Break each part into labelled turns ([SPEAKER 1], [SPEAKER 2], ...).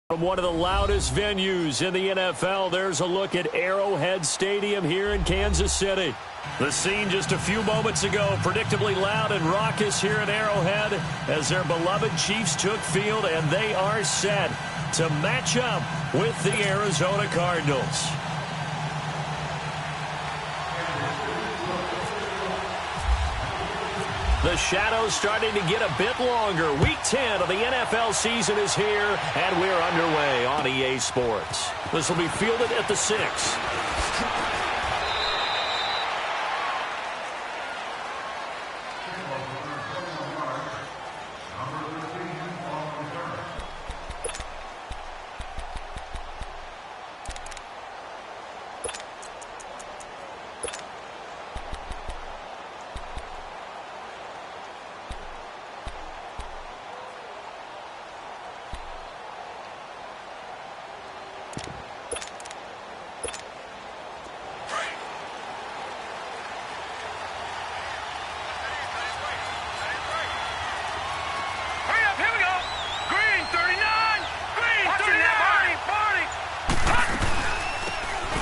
[SPEAKER 1] From one of the loudest venues in the NFL, there's a look at Arrowhead Stadium here in Kansas City. The scene just a few moments ago, predictably loud and raucous here at Arrowhead as their beloved Chiefs took field, and they are set to match up with the Arizona Cardinals. The shadow's starting to get a bit longer. Week 10 of the NFL season is here, and we're underway on EA Sports. This will be fielded at the 6.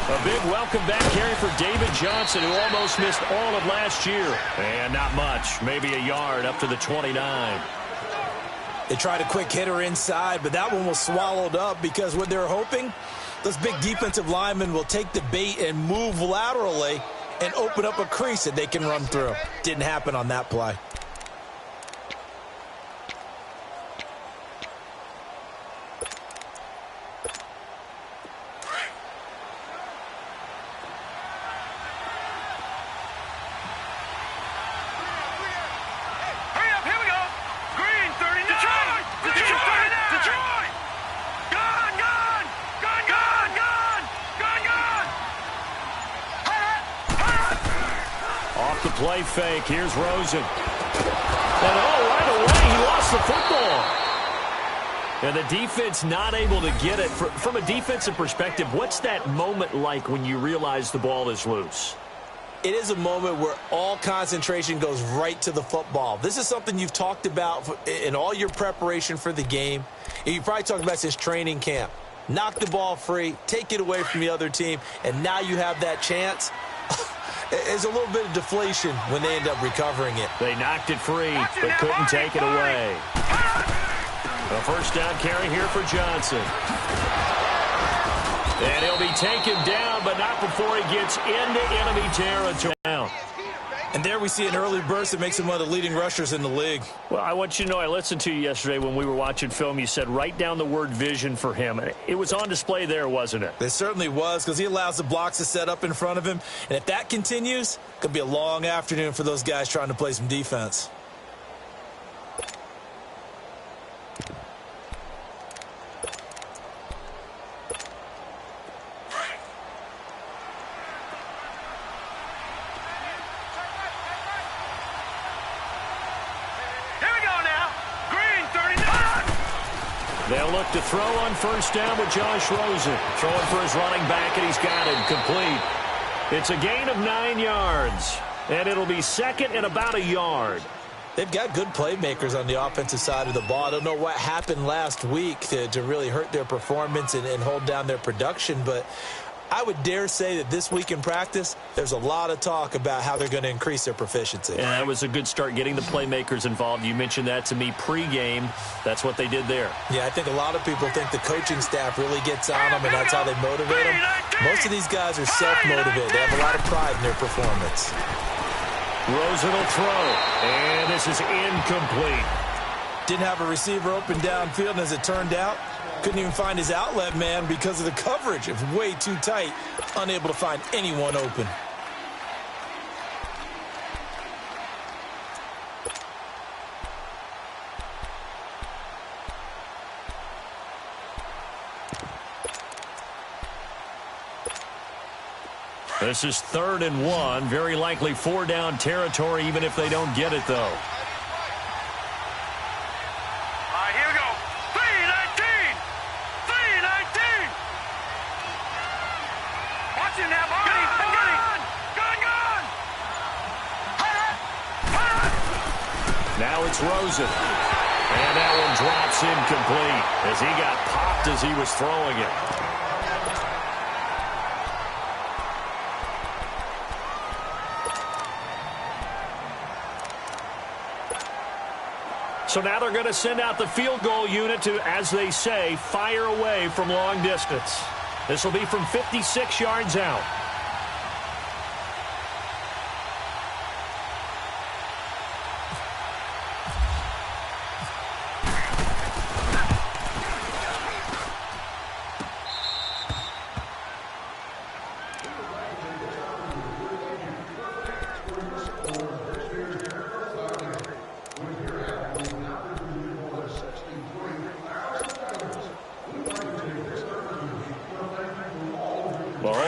[SPEAKER 1] A big welcome back carry for David Johnson, who almost missed all of last year. And not much, maybe a yard up to the 29.
[SPEAKER 2] They tried a quick hitter inside, but that one was swallowed up because what they're hoping, those big defensive linemen will take the bait and move laterally and open up a crease that they can run through. Didn't happen on that play.
[SPEAKER 1] The play fake. Here's Rosen. And right away, he lost the football. And the defense not able to get it. From a defensive perspective, what's that moment like when you realize the ball is loose?
[SPEAKER 2] It is a moment where all concentration goes right to the football. This is something you've talked about in all your preparation for the game. And you probably talked about since training camp. Knock the ball free, take it away from the other team, and now you have that chance. There's a little bit of deflation when they end up recovering it.
[SPEAKER 1] They knocked it free, but couldn't take it away. A first down carry here for Johnson. And he'll be taken down, but not before he gets into enemy territory.
[SPEAKER 2] And there we see an early burst that makes him one of the leading rushers in the league.
[SPEAKER 1] Well, I want you to know, I listened to you yesterday when we were watching film. You said write down the word vision for him. It was on display there, wasn't it?
[SPEAKER 2] It certainly was, because he allows the blocks to set up in front of him. And if that continues, it could be a long afternoon for those guys trying to play some defense.
[SPEAKER 1] They'll look to throw on first down with Josh Rosen. Throwing for his running back, and he's got it complete. It's a gain of 9 yards, and it'll be second and about a yard.
[SPEAKER 2] They've got good playmakers on the offensive side of the ball. I don't know what happened last week to really hurt their performance and hold down their production, but I would dare say that this week in practice, there's a lot of talk about how they're going to increase their proficiency.
[SPEAKER 1] And that was a good start, getting the playmakers involved. You mentioned that to me pregame. That's what they did there.
[SPEAKER 2] Yeah, I think a lot of people think the coaching staff really gets on them, and that's how they motivate them. Most of these guys are self-motivated. They have a lot of pride in their performance.
[SPEAKER 1] Rosen will throw, and this is incomplete.
[SPEAKER 2] Didn't have a receiver open downfield, and as it turned out, couldn't even find his outlet man because of the coverage. It was way too tight, unable to find anyone open.
[SPEAKER 1] This is 3rd and 1. Very likely 4-down territory, even if they don't get it, though.
[SPEAKER 3] Here we go. 3-19. 3-19. Watch it now, Barney. Gone.
[SPEAKER 1] Now it's Rosen. And that one drops incomplete as he got popped as he was throwing it. So now they're going to send out the field goal unit to, as they say, fire away from long distance. This will be from 56 yards out.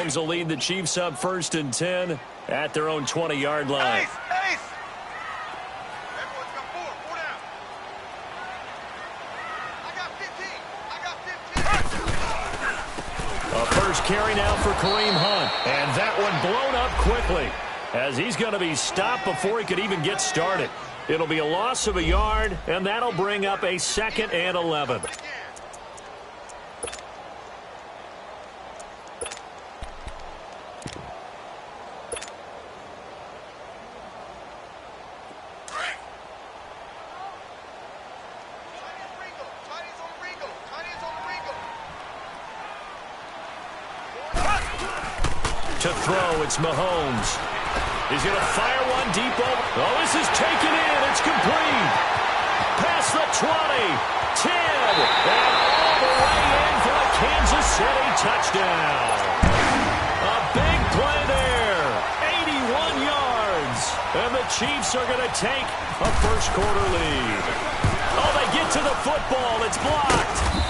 [SPEAKER 1] Mahomes will lead the Chiefs up 1st and 10 at their own 20-yard line.
[SPEAKER 3] Ace! Everyone's got four down. I got 15.
[SPEAKER 1] A first carry now for Kareem Hunt. And that one blown up quickly as he's going to be stopped before he could even get started. It'll be a loss of a yard, and that'll bring up a 2nd and 11. To throw, it's Mahomes. He's going to fire one deep over. Oh, this is taken in. It's complete. Past the 20, 10, and all the way in for a Kansas City touchdown. A big play there. 81 yards. And the Chiefs are going to take a first-quarter lead. Oh, they get to the football. It's blocked.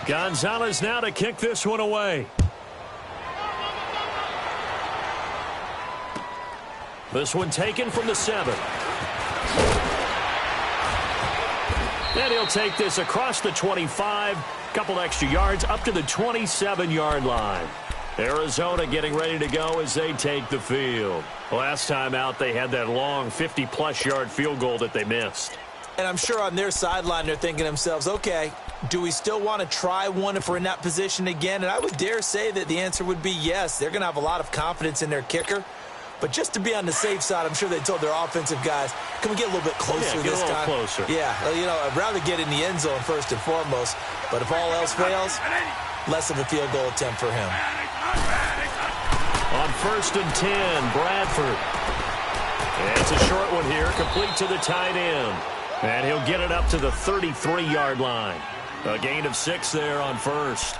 [SPEAKER 1] Gonzalez now to kick this one away. This one taken from the 7. And he'll take this across the 25, couple extra yards up to the 27-yard line. Arizona getting ready to go as they take the field. Last time out, they had that long 50-plus yard field goal that they missed.
[SPEAKER 2] And I'm sure on their sideline they're thinking to themselves, okay, do we still want to try one if we're in that position again? And I would dare say that the answer would be yes. They're going to have a lot of confidence in their kicker. But just to be on the safe side, I'm sure they told their offensive guys, can we get a little bit closer this time?
[SPEAKER 1] Closer.
[SPEAKER 2] Yeah, you know, I'd rather get in the end zone first and foremost. But if all else fails, less of a field goal attempt for him.
[SPEAKER 1] On 1st and 10, Bradford. And it's a short one here, complete to the tight end. And he'll get it up to the 33-yard line. A gain of 6 there on 1st.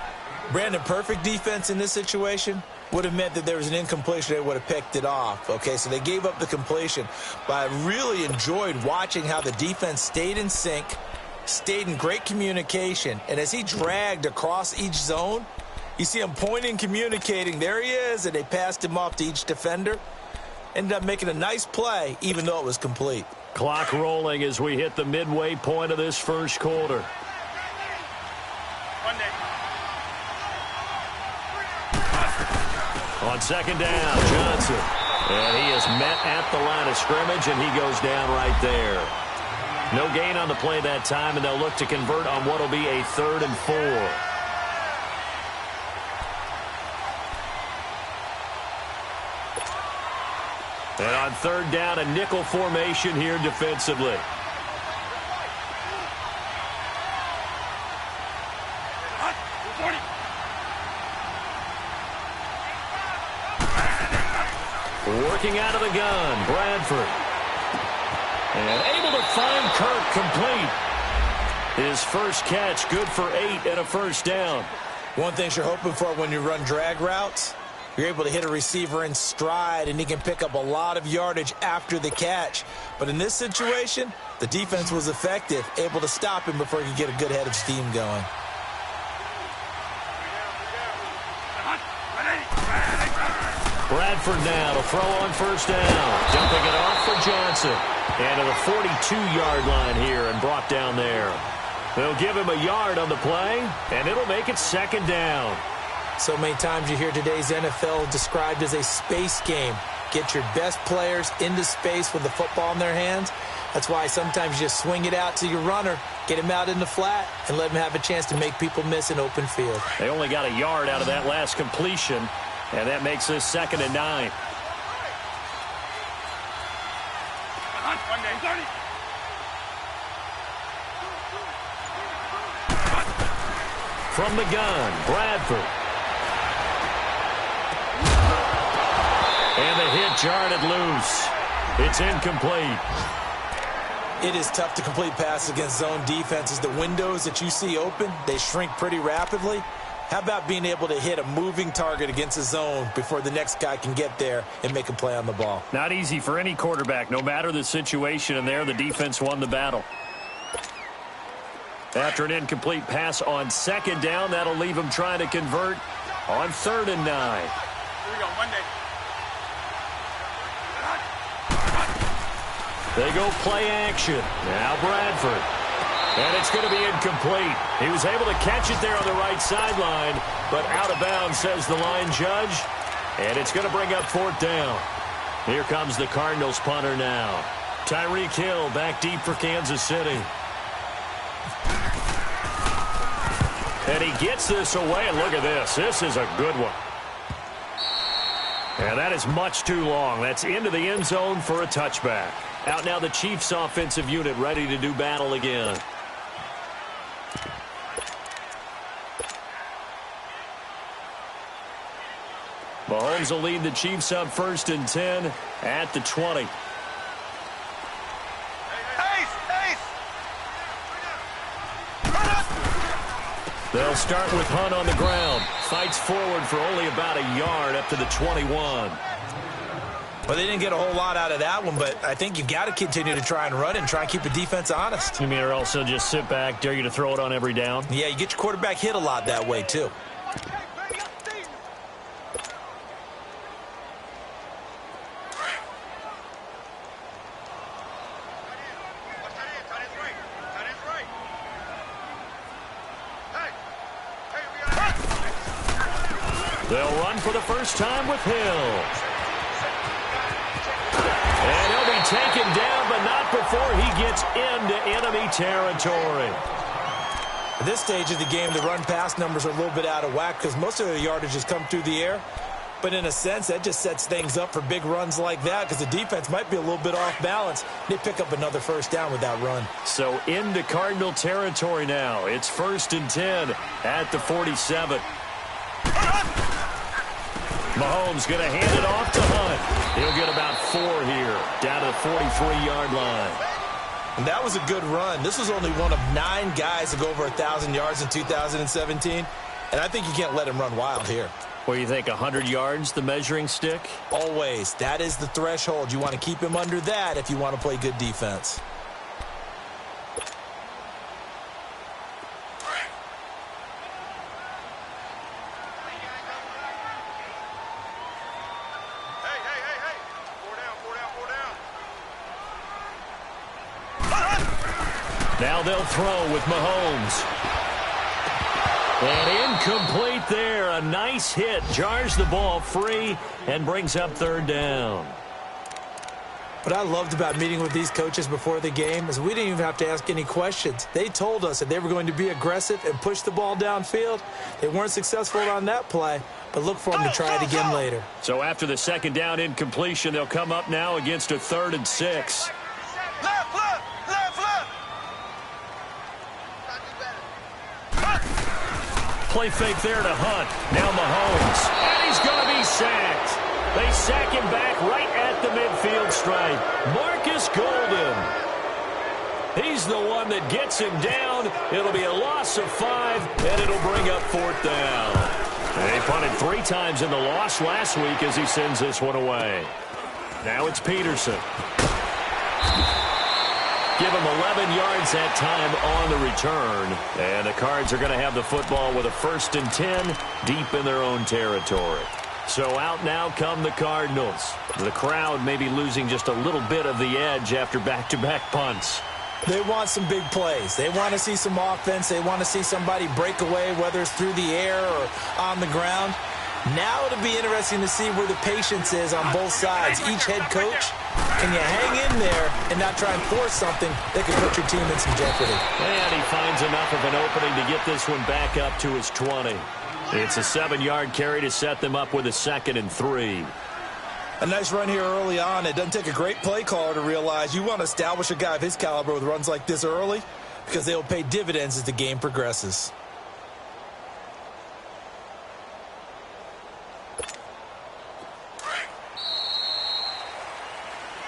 [SPEAKER 2] Brandon, perfect defense in this situation would have meant that there was an incompletion. They would have picked it off. Okay, so they gave up the completion. But I really enjoyed watching how the defense stayed in sync, stayed in great communication. And as he dragged across each zone, you see him pointing, communicating. There he is, and they passed him off to each defender. Ended up making a nice play, even though it was complete.
[SPEAKER 1] Clock rolling as we hit the midway point of this first quarter. On 2nd down, Johnson. And he is met at the line of scrimmage, and he goes down right there. No gain on the play that time, and they'll look to convert on what will be a 3rd and 4. And on 3rd down, a nickel formation here defensively. Working out of the gun, Bradford. And able to find Kirk complete. His first catch, good for 8 and a first down.
[SPEAKER 2] One thing you're hoping for when you run drag routes, you're able to hit a receiver in stride, and he can pick up a lot of yardage after the catch. But in this situation, the defense was effective, able to stop him before he could get a good head of steam going.
[SPEAKER 1] Bradford now to throw on 1st down. Dumping it off for Johnson. And to the 42-yard line here and brought down there. They'll give him a yard on the play, and it'll make it 2nd down.
[SPEAKER 2] So many times you hear today's NFL described as a space game. Get your best players into space with the football in their hands. That's why sometimes you just swing it out to your runner, get him out in the flat, and let him have a chance to make people miss an open field.
[SPEAKER 1] They only got a yard out of that last completion, and that makes this 2nd and 9. From the gun, Bradford. And the hit jarred it loose. It's incomplete.
[SPEAKER 2] It is tough to complete passes against zone defenses. The windows that you see open, they shrink pretty rapidly. How about being able to hit a moving target against a zone before the next guy can get there and make a play on the ball?
[SPEAKER 1] Not easy for any quarterback, no matter the situation, and there the defense won the battle. After an incomplete pass on 2nd down, that'll leave him trying to convert on 3rd and 9.
[SPEAKER 3] Here we go, Monday.
[SPEAKER 1] They go play action. Now Bradford. And it's going to be incomplete. He was able to catch it there on the right sideline, but out of bounds, says the line judge. And it's going to bring up 4th down. Here comes the Cardinals punter now. Tyreek Hill back deep for Kansas City. And he gets this away, and look at this. This is a good one. And that is much too long. That's into the end zone for a touchback. Out now the Chiefs offensive unit ready to do battle again. Mahomes will lead the Chiefs up 1st and 10 at the 20. They'll start with Hunt on the ground. Fights forward for only about a yard up to the 21.
[SPEAKER 2] Well, they didn't get a whole lot out of that one, but I think you've got to continue to try and run and try and keep the defense honest.
[SPEAKER 1] You mean or also just sit back, dare you to throw it on every down?
[SPEAKER 2] Yeah, you get your quarterback hit a lot that way, too.
[SPEAKER 1] They'll run for the first time with Hill. And he'll be taken down, but not before he gets into enemy territory.
[SPEAKER 2] At this stage of the game, the run-pass numbers are a little bit out of whack because most of their yardage has come through the air. But in a sense, that just sets things up for big runs like that because the defense might be a little bit off balance. They pick up another first down with that run.
[SPEAKER 1] So into Cardinal territory now. It's 1st and 10 at the 47. Mahomes going to hand it off to Hunt. He'll get about 4 here, down to the 43-yard line.
[SPEAKER 2] And that was a good run. This was only one of 9 guys to go over 1,000 yards in 2017. And I think you can't let him run wild here.
[SPEAKER 1] What do you think, 100 yards, the measuring stick?
[SPEAKER 2] Always. That is the threshold. You want to keep him under that if you want to play good defense.
[SPEAKER 1] Now they'll throw with Mahomes. And incomplete there. A nice hit. Jars the ball free and brings up 3rd down.
[SPEAKER 2] What I loved about meeting with these coaches before the game is we didn't even have to ask any questions. They told us that they were going to be aggressive and push the ball downfield. They weren't successful on that play, but look for them to try it again later.
[SPEAKER 1] So after the 2nd down incompletion, they'll come up now against a 3rd and 6. Play fake there to Hunt. Now Mahomes. And he's going to be sacked. They sack him back right at the midfield stripe. Marcus Golden. He's the one that gets him down. It'll be a loss of 5, and it'll bring up 4th down. They punted 3 times in the loss last week as he sends this one away. Now it's Peterson. Give him 11 yards that time on the return. And the Cards are going to have the football with a 1st and 10 deep in their own territory. So out now come the Cardinals. The crowd may be losing just a little bit of the edge after back-to-back punts.
[SPEAKER 2] They want some big plays. They want to see some offense. They want to see somebody break away, whether it's through the air or on the ground. Now it'll be interesting to see where the patience is on both sides. Each head coach, can you hang in there and not try and force something that could put your team in some jeopardy?
[SPEAKER 1] And he finds enough of an opening to get this one back up to his 20. It's a 7-yard carry to set them up with a 2nd and 3.
[SPEAKER 2] A nice run here early on. It doesn't take a great play caller to realize you want to establish a guy of his caliber with runs like this early because they will pay dividends as the game progresses.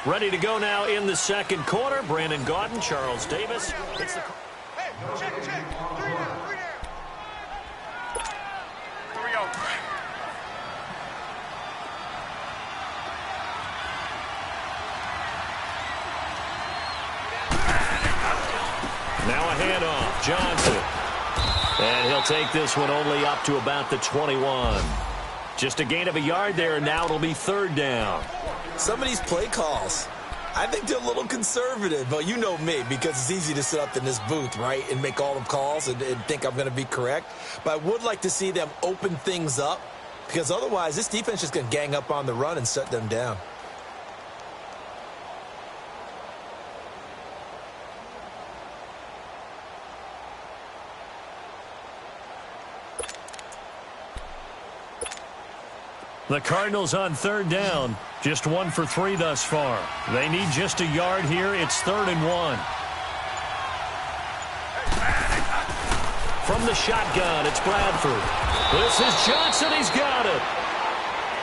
[SPEAKER 1] Ready to go now in the second quarter. Brandon Gaudin, Charles Davis. It's the...
[SPEAKER 3] Hey, check. 3 there. 3-0.
[SPEAKER 1] Now a handoff. Johnson. And he'll take this one only up to about the 21. Just a gain of a yard there, and now it'll be 3rd down.
[SPEAKER 2] Some of these play calls, I think they're a little conservative. But you know me, because it's easy to sit up in this booth, right, and make all the calls and think I'm going to be correct. But I would like to see them open things up, because otherwise this defense is just going to gang up on the run and shut them down.
[SPEAKER 1] The Cardinals on 3rd down. Just 1 for 3 thus far. They need just a yard here. It's 3rd and 1. From the shotgun, it's Bradford. This is Johnson. He's got it.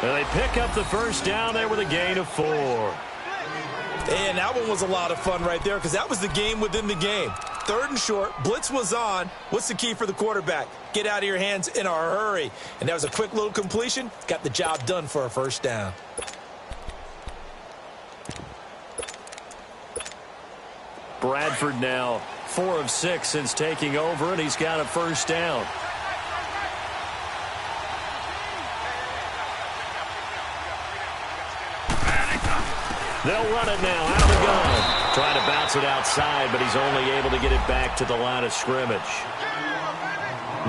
[SPEAKER 1] And they pick up the first down there with a gain of 4.
[SPEAKER 2] And that one was a lot of fun right there because that was the game within the game. 3rd and short. Blitz was on. What's the key for the quarterback? Get out of your hands in a hurry. And that was a quick little completion. Got the job done for a first down.
[SPEAKER 1] Bradford now 4 of 6 since taking over, and he's got a first down. They'll run it now out of the gun. Trying to bounce it outside, but he's only able to get it back to the line of scrimmage.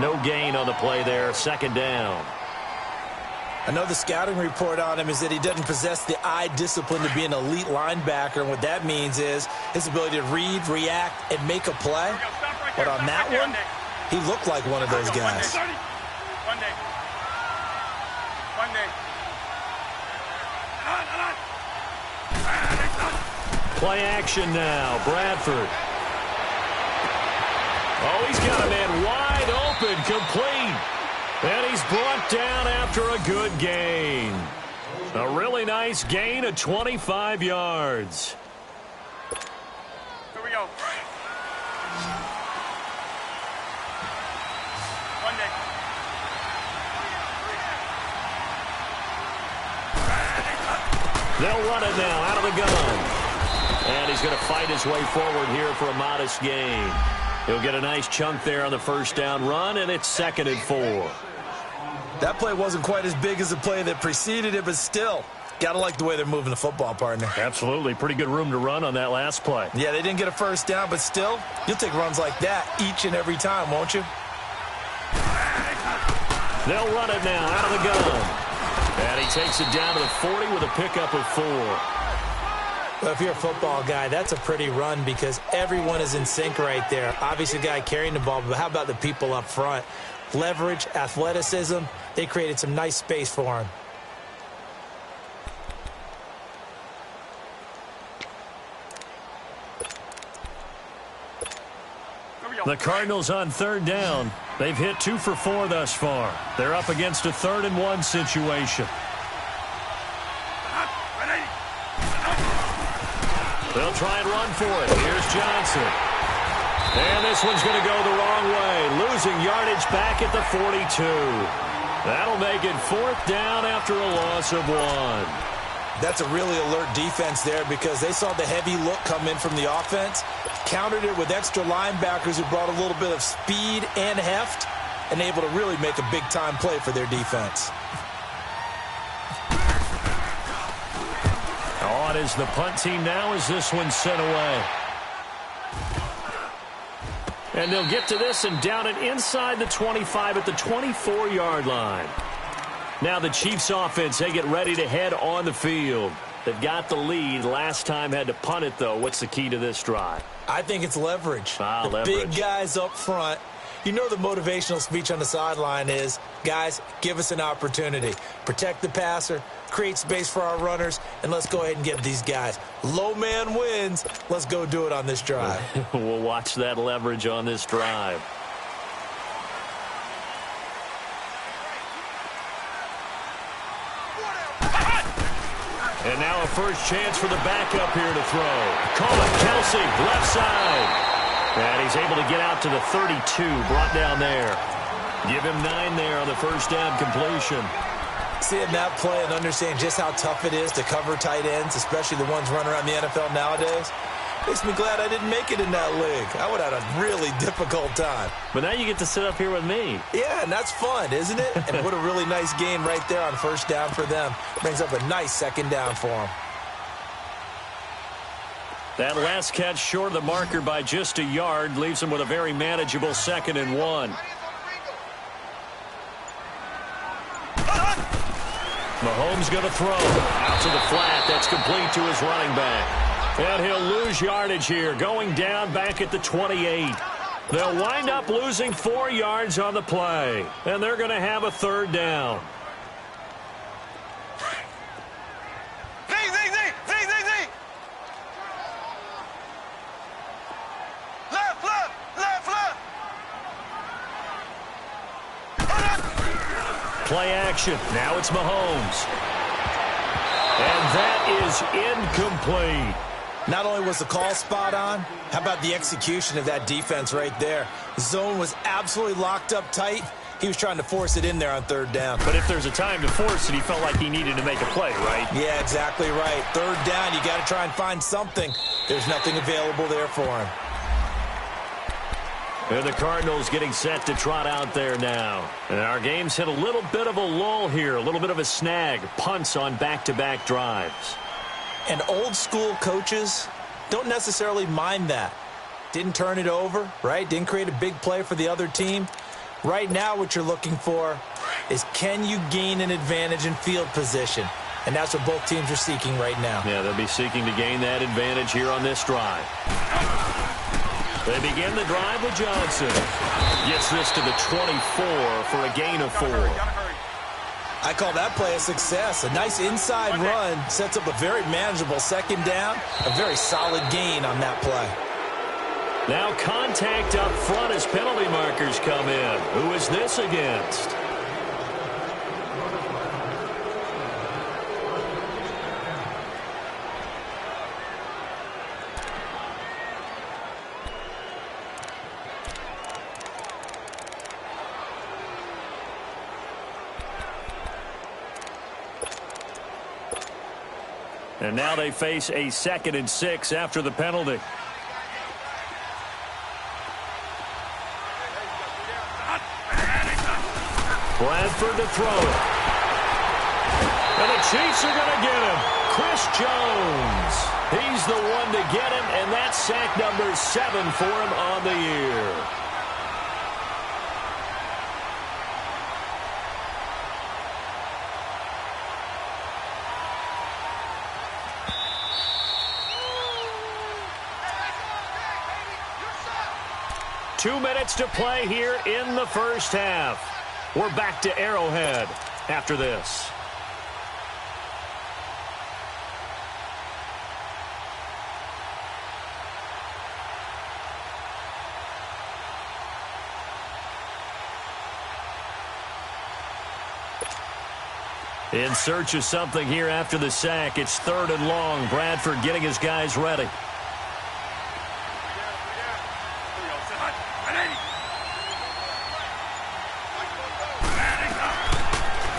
[SPEAKER 1] No gain on the play there. 2nd down.
[SPEAKER 2] I know the scouting report on him is that he doesn't possess the eye discipline to be an elite linebacker. And what that means is his ability to read, react, and make a play. But on that one, he looked like one of those guys.
[SPEAKER 3] One day.
[SPEAKER 1] Play action now. Bradford. Oh, he's got a man wide open, complete. And he's brought down after a good gain. A really nice gain of 25 yards.
[SPEAKER 3] Here we go. One day.
[SPEAKER 1] They'll run it now out of the gun. And he's going to fight his way forward here for a modest gain. He'll get a nice chunk there on the first down run, and it's 2nd and 4.
[SPEAKER 2] That play wasn't quite as big as the play that preceded it, but still, got to like the way they're moving the football, partner.
[SPEAKER 1] Absolutely. Pretty good room to run on that last play.
[SPEAKER 2] Yeah, they didn't get a first down, but still, you'll take runs like that each and every time, won't you?
[SPEAKER 1] They'll run it now out of the gun. And he takes it down to the 40 with a pickup of 4.
[SPEAKER 2] Well, if you're a football guy, that's a pretty run because everyone is in sync right there. Obviously, the guy carrying the ball, but how about the people up front? Leverage, athleticism, they created some nice space for him.
[SPEAKER 1] The Cardinals on 3rd down. They've hit 2 for 4 thus far. They're up against a 3rd and 1 situation. They'll try and run for it. Here's Johnson. And this one's going to go the wrong way. Losing yardage back at the 42. That'll make it 4th down after a loss of 1.
[SPEAKER 2] That's a really alert defense there because they saw the heavy look come in from the offense, countered it with extra linebackers who brought a little bit of speed and heft, and able to really make a big-time play for their defense.
[SPEAKER 1] On is the punt team now as this one's sent away. And they'll get to this and down it inside the 25 at the 24-yard line. Now the Chiefs offense, they get ready to head on the field. They've got the lead. Last time had to punt it, though. What's the key to this drive?
[SPEAKER 2] I think it's leverage.
[SPEAKER 1] Leverage.
[SPEAKER 2] Big guys up front. You know the motivational speech on the sideline is, guys, give us an opportunity. Protect the passer, create space for our runners, and let's go ahead and get these guys. Low man wins. Let's go do it on this drive.
[SPEAKER 1] We'll watch that leverage on this drive. And now a first chance for the backup here to throw. Call it, Kelsey, left side. And he's able to get out to the 32, brought down there. Give him 9 there on the first down completion.
[SPEAKER 2] Seeing that play and understand just how tough it is to cover tight ends, especially the ones running around the NFL nowadays, makes me glad I didn't make it in that league. I would have had a really difficult time.
[SPEAKER 1] But now you get to sit up here with me.
[SPEAKER 2] Yeah, and that's fun, isn't it? And what a really nice gain right there on first down for them. Brings up a nice second down for them.
[SPEAKER 1] That last catch short of the marker by just a yard leaves them with a very manageable 2nd and 1. Mahomes going to throw. Out to the flat. That's complete to his running back. And he'll lose yardage here. Going down back at the 28. They'll wind up losing 4 yards on the play. And they're going to have a 3rd down. Play action. Now it's Mahomes. And that is incomplete.
[SPEAKER 2] Not only was the call spot on, how about the execution of that defense right there? The zone was absolutely locked up tight. He was trying to force it in there on 3rd down.
[SPEAKER 1] But if there's a time to force it, he felt like he needed to make a play, right?
[SPEAKER 2] Yeah, exactly right. 3rd down, you got to try and find something. There's nothing available there for him.
[SPEAKER 1] And the Cardinals getting set to trot out there now. And our game's hit a little bit of a lull here, a little bit of a snag. Punts on back-to-back drives.
[SPEAKER 2] And old school coaches don't necessarily mind that. Didn't turn it over, right? Didn't create a big play for the other team. Right now what you're looking for is, can you gain an advantage in field position? And that's what both teams are seeking right now.
[SPEAKER 1] Yeah, they'll be seeking to gain that advantage here on this drive. They begin the drive with Johnson. Gets this to the 24 for a gain of 4.
[SPEAKER 2] I call that play a success. A nice inside run sets up a very manageable 2nd down. A very solid gain on that play.
[SPEAKER 1] Now contact up front as penalty markers come in. Who is this against? And now they face a 2nd and 6 after the penalty. Bradford to throw it. And the Chiefs are going to get him. Chris Jones. He's the one to get him, and that's sack number 7 for him on the year. Two minutes to play here in the first half. We're back to Arrowhead after this. In search of something here after the sack. It's 3rd and long. Bradford getting his guys ready.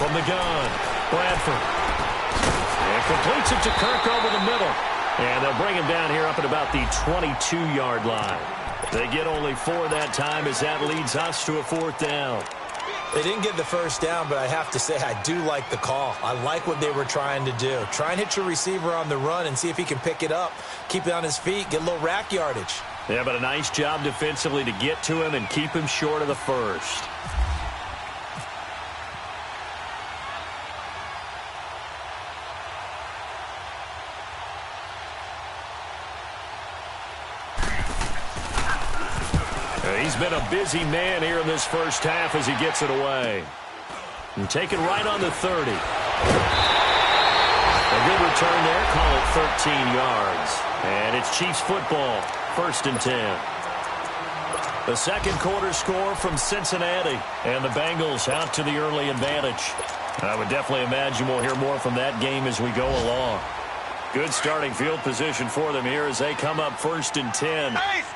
[SPEAKER 1] From the gun, Bradford. And completes it to Kirk over the middle. And they'll bring him down here up at about the 22-yard line. They get only 4 that time as that leads us to a 4th down.
[SPEAKER 2] They didn't get the first down, but I have to say I do like the call. I like what they were trying to do. Try and hit your receiver on the run and see if he can pick it up. Keep it on his feet, get a little rack yardage.
[SPEAKER 1] Yeah, but a nice job defensively to get to him and keep him short of the first. He's been a busy man here in this first half as he gets it away. And taken right on the 30. A good return there, call it 13 yards. And it's Chiefs football, 1st and 10. The second quarter score from Cincinnati. And the Bengals out to the early advantage. I would definitely imagine we'll hear more from that game as we go along. Good starting field position for them here as they come up 1st and 10.
[SPEAKER 3] Ace!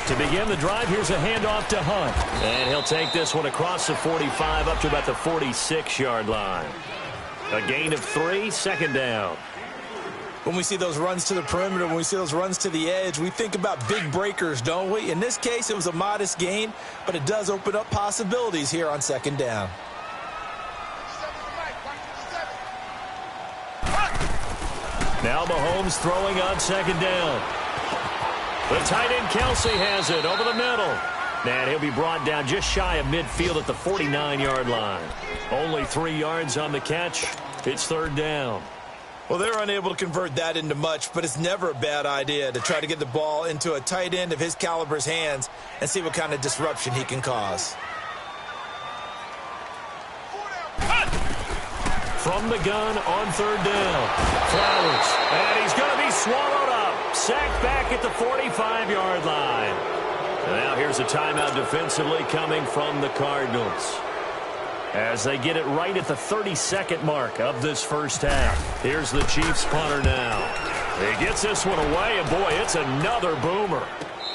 [SPEAKER 1] To begin the drive, here's a handoff to Hunt. And he'll take this one across the 45 up to about the 46-yard line. A gain of 3, 2nd down.
[SPEAKER 2] When we see those runs to the perimeter, when we see those runs to the edge, we think about big breakers, don't we? In this case, it was a modest gain, but it does open up possibilities here on 2nd down.
[SPEAKER 1] Now Mahomes throwing on 2nd down. The tight end Kelsey has it over the middle. And he'll be brought down just shy of midfield at the 49-yard line. Only 3 yards on the catch. It's 3rd down.
[SPEAKER 2] Well, they're unable to convert that into much, but it's never a bad idea to try to get the ball into a tight end of his caliber's hands and see what kind of disruption he can cause.
[SPEAKER 1] From the gun on 3rd down. Flowers. And he's going to be swallowed up. Sacked back at the 45-yard line. And now here's a timeout defensively coming from the Cardinals. As they get it right at the 32nd mark of this first half. Here's the Chiefs punter now. He gets this one away, and boy, it's another boomer.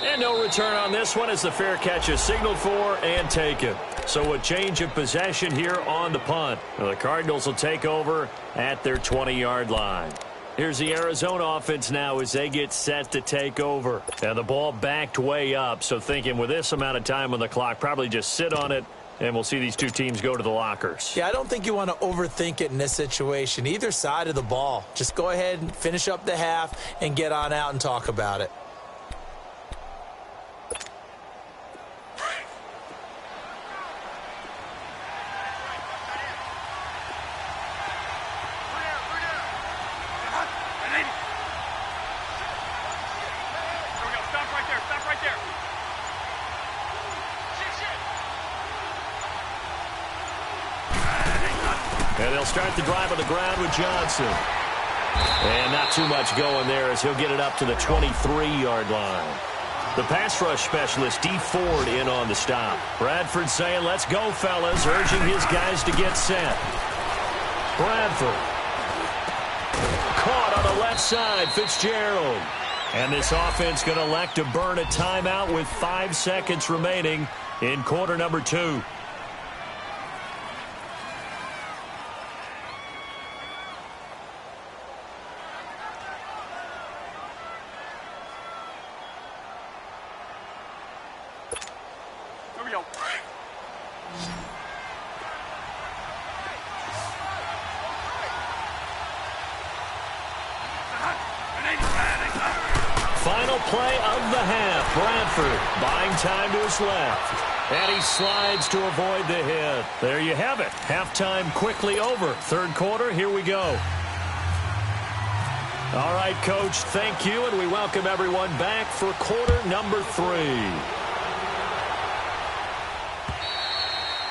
[SPEAKER 1] And no return on this one as the fair catch is signaled for and taken. So a change of possession here on the punt. The Cardinals will take over at their 20-yard line. Here's the Arizona offense now as they get set to take over. And the ball backed way up, so thinking with this amount of time on the clock, probably just sit on it, and we'll see these two teams go to the lockers.
[SPEAKER 2] Yeah, I don't think you want to overthink it in this situation. Either side of the ball. Just go ahead and finish up the half and get on out and talk about it.
[SPEAKER 1] And they'll start the drive on the ground with Johnson. And not too much going there as he'll get it up to the 23-yard line. The pass rush specialist, D. Ford, in on the stop. Bradford saying, let's go, fellas, urging his guys to get set. Bradford. Caught on the left side, Fitzgerald. And this offense going to elect to burn a timeout with 5 seconds remaining in quarter number 2. Final play of the half. Bradford buying time to his left. And he slides to avoid the hit. There you have it. Halftime quickly over. 3rd quarter, here we go. All right, Coach, thank you, and we welcome everyone back for quarter number 3.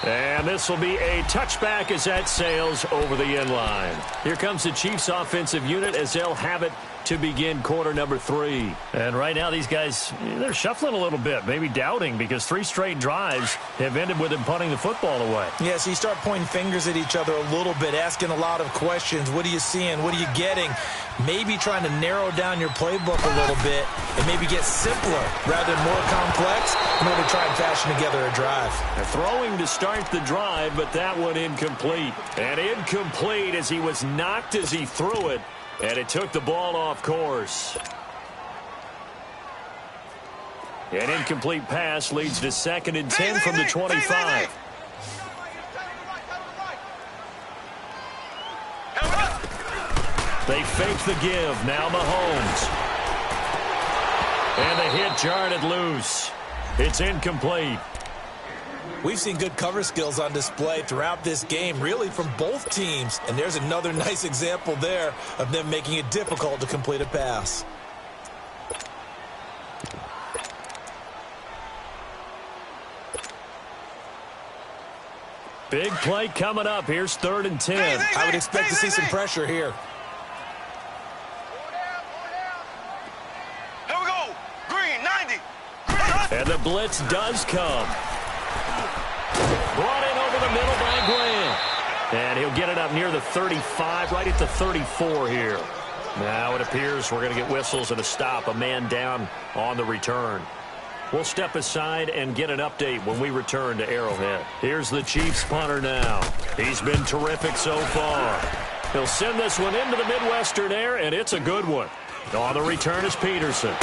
[SPEAKER 1] And this will be a touchback as that sails over the end line. Here comes the Chiefs offensive unit as they'll have it to begin quarter number 3. And right now these guys, they're shuffling a little bit, maybe doubting, because 3 straight drives have ended with them punting the football away.
[SPEAKER 2] Yeah, so you start pointing fingers at each other a little bit, asking a lot of questions. What are you seeing? What are you getting? Maybe trying to narrow down your playbook a little bit and maybe get simpler rather than more complex in order to try and fashion together a drive.
[SPEAKER 1] They're throwing to start the drive, but that one incomplete. And incomplete as he was knocked as he threw it. And it took the ball off course. An incomplete pass leads to 2nd and 10 from the 25. They fake the give. Now Mahomes. And the hit jarred it loose. It's incomplete.
[SPEAKER 2] We've seen good cover skills on display throughout this game, really from both teams. And there's another nice example there of them making it difficult to complete a pass.
[SPEAKER 1] Big play coming up. Here's 3rd and 10.
[SPEAKER 2] I would expect to see some pressure here.
[SPEAKER 3] Here we go. Green, 90.
[SPEAKER 1] And the blitz does come. Brought in over the middle by Graham. And he'll get it up near the 35, right at the 34 here. Now it appears we're going to get whistles and a stop. A man down on the return. We'll step aside and get an update when we return to Arrowhead. Here's the Chiefs punter now. He's been terrific so far. He'll send this one into the Midwestern air, and it's a good one. On the return is Peterson.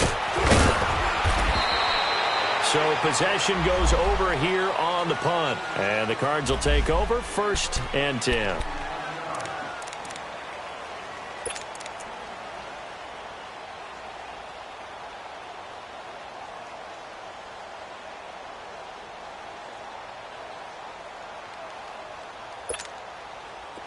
[SPEAKER 1] So possession goes over here on the punt. And the Cards will take over 1st and 10.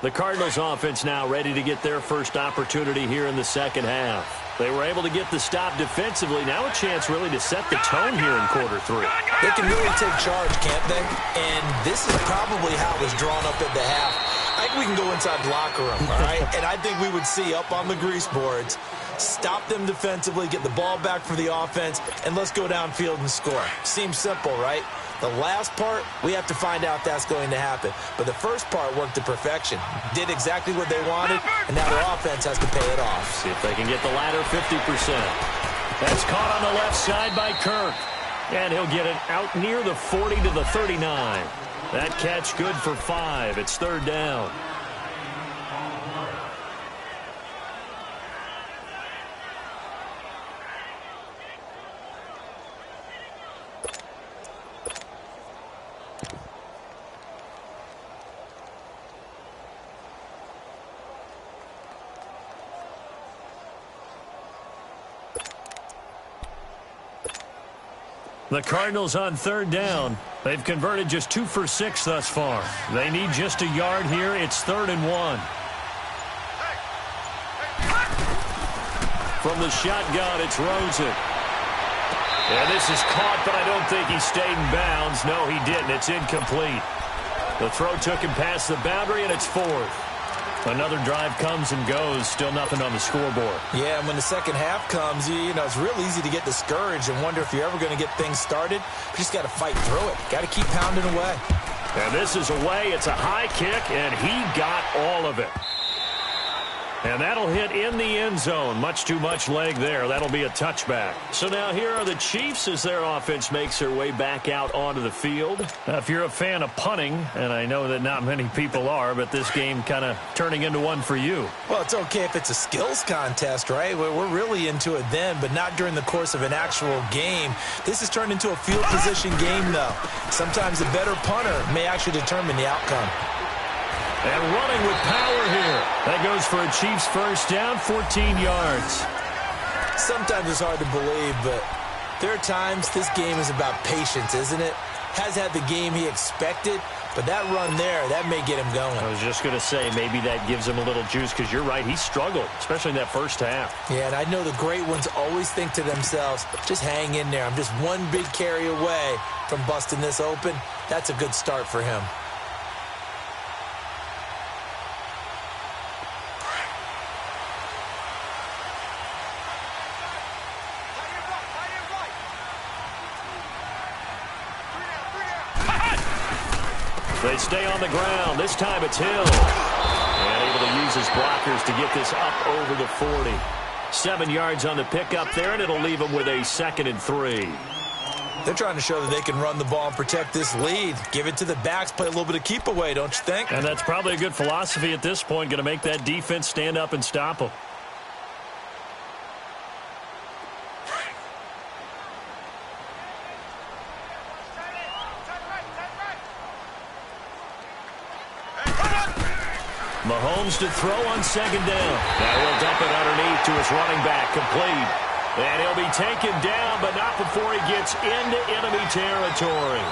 [SPEAKER 1] The Cardinals offense now ready to get their first opportunity here in the 2nd half. They were able to get the stop defensively. Now a chance really to set the tone here in quarter 3.
[SPEAKER 2] They can really take charge, can't they? And this is probably how it was drawn up at the half. I think we can go inside the locker room, all right? And I think we would see up on the grease boards, stop them defensively, get the ball back for the offense, and let's go downfield and score. Seems simple, right? The last part, we have to find out that's going to happen. But the first part worked to perfection. Did exactly what they wanted, and now their offense has to pay it off.
[SPEAKER 1] See if they can get the latter 50%. That's caught on the left side by Kirk. And he'll get it out near the 40 to the 39. That catch good for 5. It's 3rd down. The Cardinals on 3rd down. They've converted just 2 for 6 thus far. They need just a yard here. It's 3rd and 1. From the shotgun, it's Rosen. And this is caught, but I don't think he stayed in bounds. No, he didn't. It's incomplete. The throw took him past the boundary, and it's 4th. Another drive comes and goes. Still nothing on the scoreboard.
[SPEAKER 2] Yeah, and when the second half comes, you know, it's real easy to get discouraged and wonder if you're ever going to get things started. You just got to fight through it. Got to keep pounding away.
[SPEAKER 1] And this is away. It's a high kick, and he got all of it. And that'll hit in the end zone. Much too much leg there. That'll be a touchback. So now here are the Chiefs as their offense makes their way back out onto the field. Now, if you're a fan of punting, and I know that not many people are, but this game kind of turning into one for you.
[SPEAKER 2] Well, it's okay if it's a skills contest, right? We're really into it then, but not during the course of an actual game. This has turned into a field position game, though. Sometimes the better punter may actually determine the outcome.
[SPEAKER 1] And running with power here. That goes for a Chiefs first down, 14 yards.
[SPEAKER 2] Sometimes it's hard to believe, but there are times this game is about patience, isn't it? Has had the game he expected, but that run there, that may get him going.
[SPEAKER 1] I was just going to say, maybe that gives him a little juice, because you're right, he struggled, especially in that first half.
[SPEAKER 2] Yeah, and I know the great ones always think to themselves, just hang in there. I'm just one big carry away from busting this open. That's a good start for him.
[SPEAKER 1] They stay on the ground. This time it's Hill. And able to use his blockers to get this up over the 40. 7 yards on the pickup there, and it'll leave him with a 2nd and 3.
[SPEAKER 2] They're trying to show that they can run the ball and protect this lead. Give it to the backs, play a little bit of keep away, don't you think?
[SPEAKER 1] And that's probably a good philosophy at this point, going to make that defense stand up and stop them. Mahomes to throw on second down. Now he'll dump it underneath to his running back, complete. And he'll be taken down, but not before he gets into enemy territory.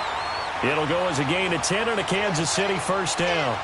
[SPEAKER 1] It'll go as a gain of 10 and a Kansas City first down.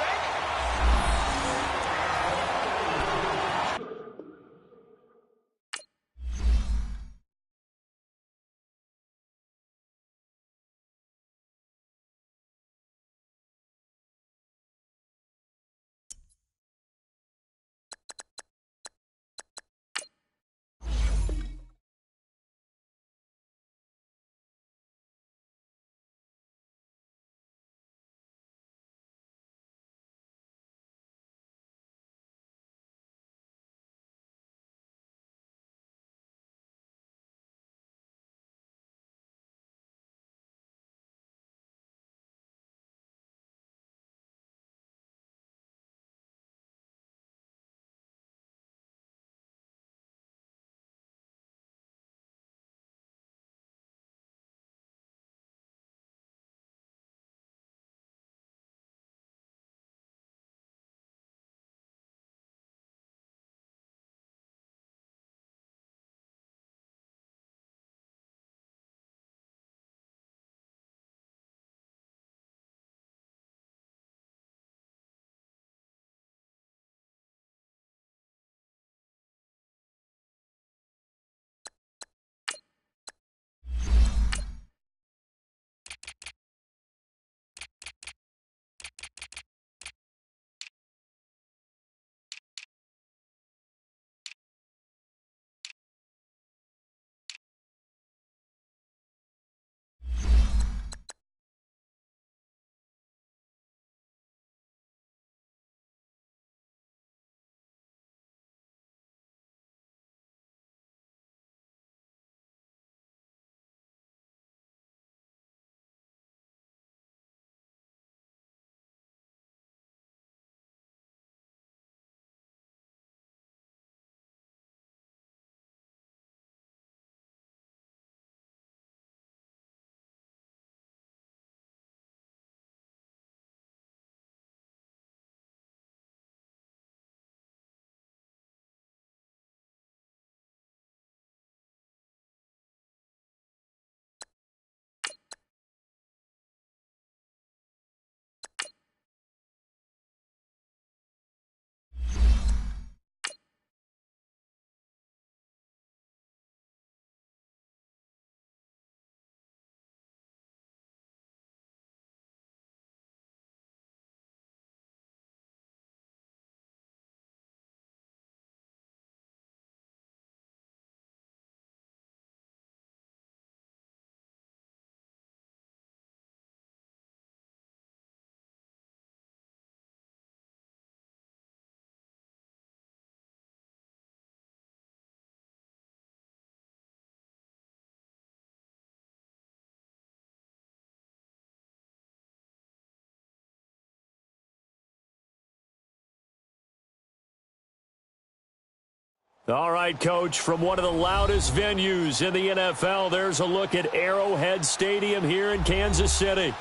[SPEAKER 1] All right, Coach, from one of the loudest venues in the NFL, there's a look at Arrowhead Stadium here in Kansas City.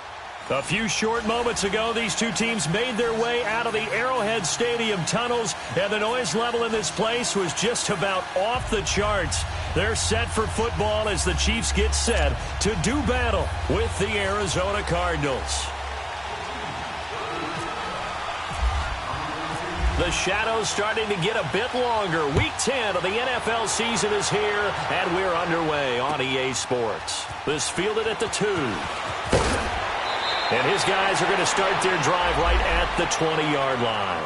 [SPEAKER 1] A few short moments ago, these two teams made their way out of the Arrowhead Stadium tunnels, and the noise level in this place was just about off the charts. They're set for football as the Chiefs get set to do battle with the Arizona Cardinals. The shadows starting to get a bit longer. Week 10 of the NFL season is here, and we're underway on EA Sports. This fielded at the 2. And his guys are going to start their drive right at the 20-yard line.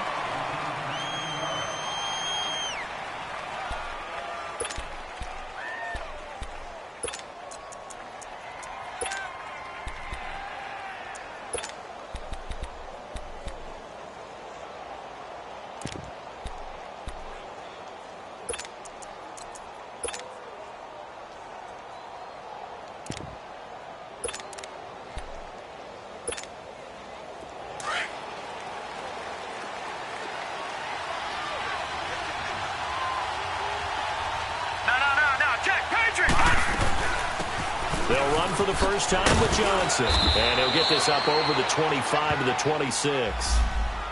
[SPEAKER 1] They'll run for the first time with Johnson. And he'll get this up over the 25 to the 26.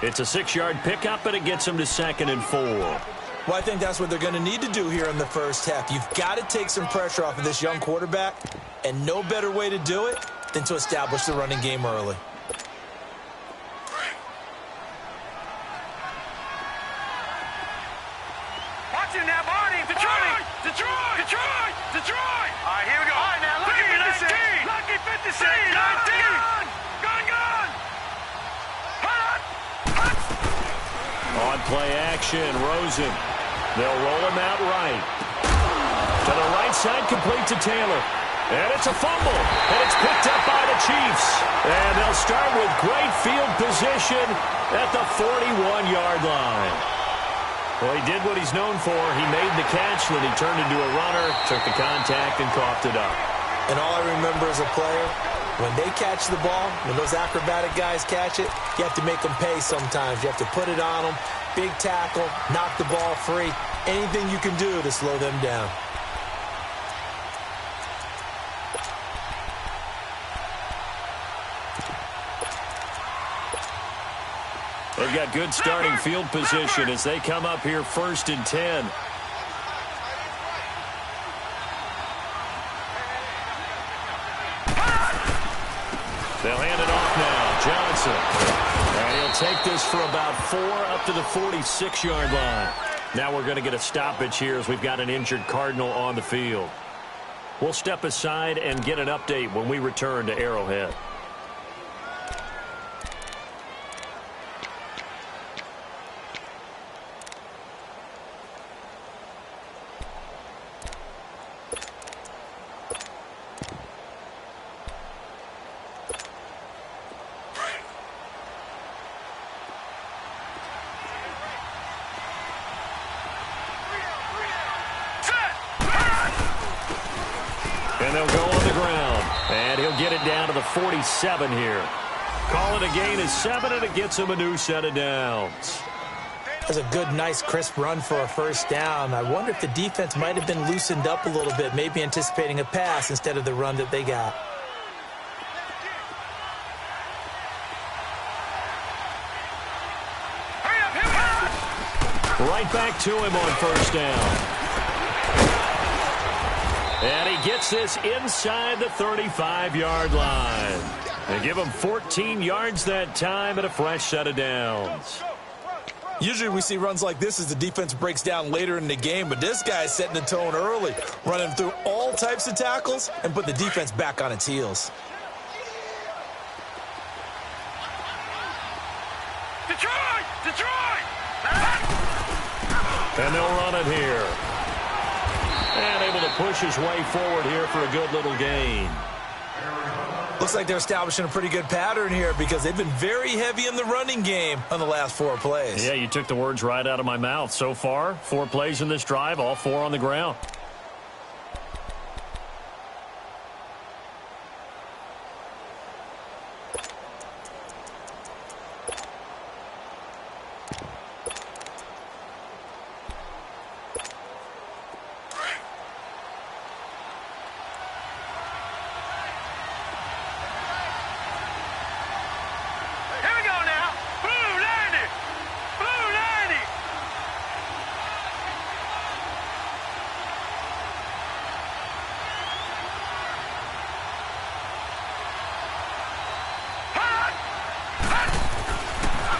[SPEAKER 1] It's a 6-yard pickup, and it gets them to 2nd and 4.
[SPEAKER 2] Well, I think that's what they're going to need to do here in the first half. You've got to take some pressure off of this young quarterback, and no better way to do it than to establish the running game early.
[SPEAKER 3] Watch him now, Barney. Detroit! Detroit! Detroit! Detroit! All right, here we go. All right, now, lucky 56. Lucky 56. 19. Gun!
[SPEAKER 1] On play action, Rosen. They'll roll him out right. To the right side, complete to Taylor. And it's a fumble. And it's picked up by the Chiefs. And they'll start with great field position at the 41-yard line. Well, he did what he's known for. He made the catch, then he turned into a runner, took the contact, and coughed it up.
[SPEAKER 2] And all I remember as a player, when they catch the ball, when those acrobatic guys catch it, you have to make them pay sometimes. You have to put it on them, big tackle, knock the ball free, anything you can do to slow them down.
[SPEAKER 1] They've got good starting field position as they come up here 1st and 10. They'll hand it off now. Johnson. And he'll take this for about 4 up to the 46-yard line. Now we're going to get a stoppage here as we've got an injured Cardinal on the field. We'll step aside and get an update when we return to Arrowhead. And they'll go on the ground. And he'll get it down to the 47 here. Call it a gain of 7, and it gets him a new set of downs.
[SPEAKER 2] That's a good, nice, crisp run for a first down. I wonder if the defense might have been loosened up a little bit, maybe anticipating a pass instead of the run that they got.
[SPEAKER 1] Right back to him on first down. And he gets this inside the 35-yard line. They give him 14 yards that time and a fresh set of downs.
[SPEAKER 2] Usually we see runs like this as the defense breaks down later in the game, but this guy's setting the tone early, running through all types of tackles and put the defense back on its heels.
[SPEAKER 3] Detroit! Detroit!
[SPEAKER 1] And they'll run it here. And able to push his way forward here for a good little gain.
[SPEAKER 2] Looks like they're establishing a pretty good pattern here because they've been very heavy in the running game on the last 4 plays.
[SPEAKER 1] Yeah, you took the words right out of my mouth. So far, 4 plays in this drive, all 4 on the ground.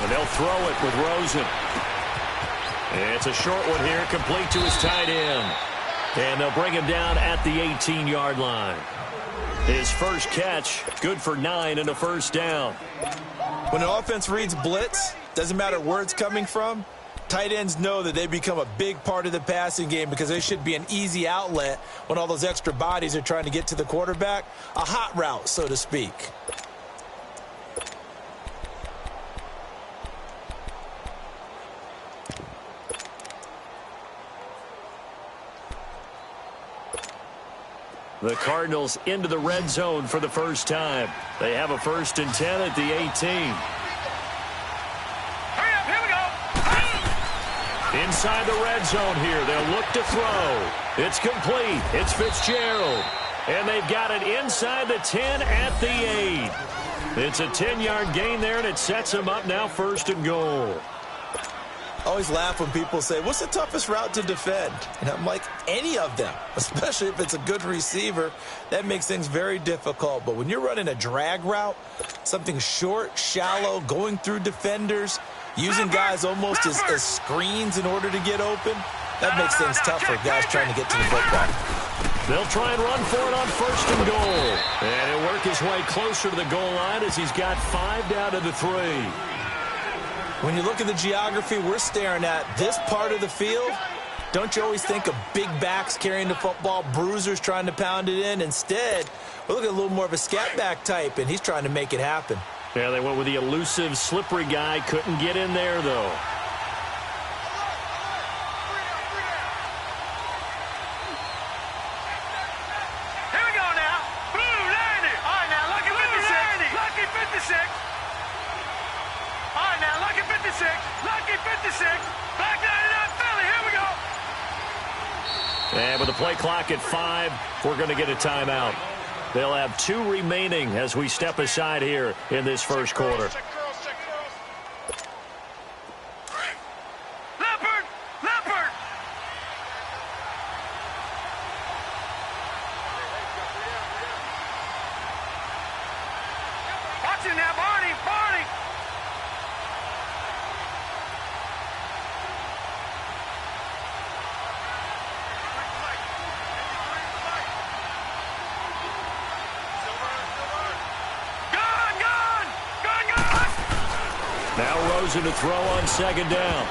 [SPEAKER 1] They'll throw it with Rosen. It's a short one here, complete to his tight end. And they'll bring him down at the 18-yard line. His first catch, good for 9 and a first down.
[SPEAKER 2] When an offense reads blitz, doesn't matter where it's coming from, tight ends know that they become a big part of the passing game because they should be an easy outlet when all those extra bodies are trying to get to the quarterback. A hot route, so to speak.
[SPEAKER 1] The Cardinals into the red zone for the first time. They have a 1st and 10 at the 18.
[SPEAKER 3] Hurry up, here we go.
[SPEAKER 1] Inside the red zone here, they'll look to throw. It's complete. It's Fitzgerald. And they've got it inside the 10 at the 8. It's a 10-yard gain there, and it sets them up now 1st and goal.
[SPEAKER 2] I always laugh when people say, what's the toughest route to defend? And I'm like, any of them, especially if it's a good receiver. That makes things very difficult. But when you're running a drag route, something short, shallow, going through defenders, using guys almost as screens in order to get open, that makes things tough for guys trying to get to the football.
[SPEAKER 1] They'll try and run for it on 1st and goal. And he'll work his way closer to the goal line as he's got 5 down to the 3.
[SPEAKER 2] When you look at the geography we're staring at, this part of the field, don't you always think of big backs carrying the football, bruisers trying to pound it in? Instead, we're looking at a little more of a scat back type, and he's trying to make it happen.
[SPEAKER 1] Yeah, they went with the elusive, slippery guy. Couldn't get in there, though.
[SPEAKER 3] Here we go now. Blue landed. All right, now, lucky 56. Lucky 56. All right, now, lucky 56. Lucky 56. Back 99 Philly. Here we go.
[SPEAKER 1] And with the play clock at 5, we're going to get a timeout. They'll have 2 remaining as we step aside here in this first quarter.
[SPEAKER 3] Leopard! Leopard! Watch him now, Barney! Barney!
[SPEAKER 1] Now Rosen to throw on 2nd down.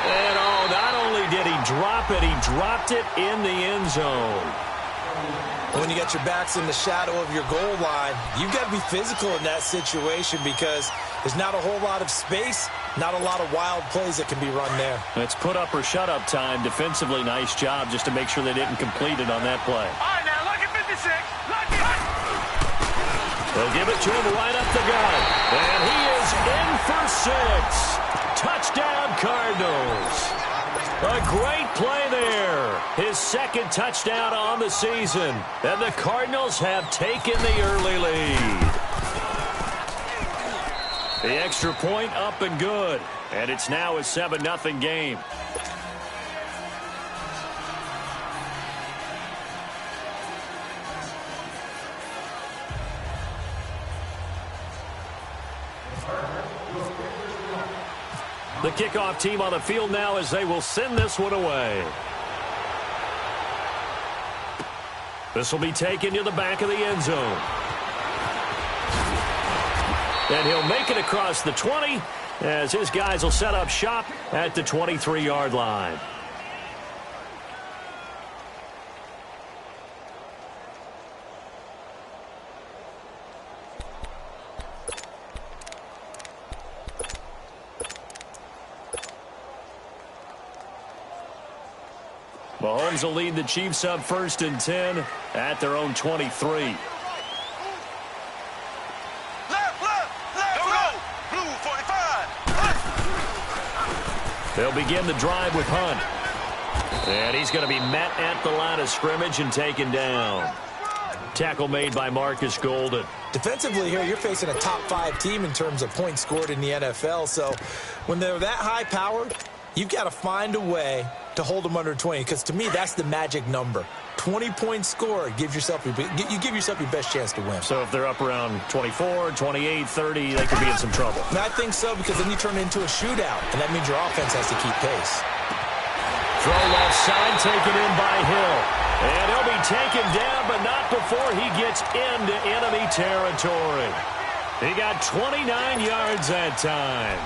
[SPEAKER 1] And not only did he drop it, he dropped it in the end zone.
[SPEAKER 2] When you got your backs in the shadow of your goal line, you've got to be physical in that situation because there's not a whole lot of space, not a lot of wild plays that can be run there.
[SPEAKER 1] It's put up or shut up time. Defensively, nice job just to make sure they didn't complete it on that play.
[SPEAKER 3] All right, now, lucky 56. Lucky.
[SPEAKER 1] They'll give it to him right up the gut. And he is in for 6. Touchdown, Cardinals. A great play there. His 2nd touchdown on the season. And the Cardinals have taken the early lead. The extra point up and good. And it's now a 7-0 game. The kickoff team on the field now as they will send this one away. This will be taken to the back of the end zone. And he'll make it across the 20 as his guys will set up shop at the 23-yard line. Mahomes will lead the Chiefs up 1st and 10 at their own 23. They'll begin the drive with Hunt. And he's going to be met at the line of scrimmage and taken down. Tackle made by Marcus Golden.
[SPEAKER 2] Defensively here, you're facing a top 5 team in terms of points scored in the NFL. So when they're that high powered, you've got to find a way to hold them under 20, because to me, that's the magic number. 20-point score, you give yourself your best chance to win.
[SPEAKER 1] So if they're up around 24, 28, 30, they could be in some trouble.
[SPEAKER 2] And I think so, because then you turn it into a shootout, and that means your offense has to keep pace.
[SPEAKER 1] Throw left side, taken in by Hill. And he'll be taken down, but not before he gets into enemy territory. He got 29 yards that time.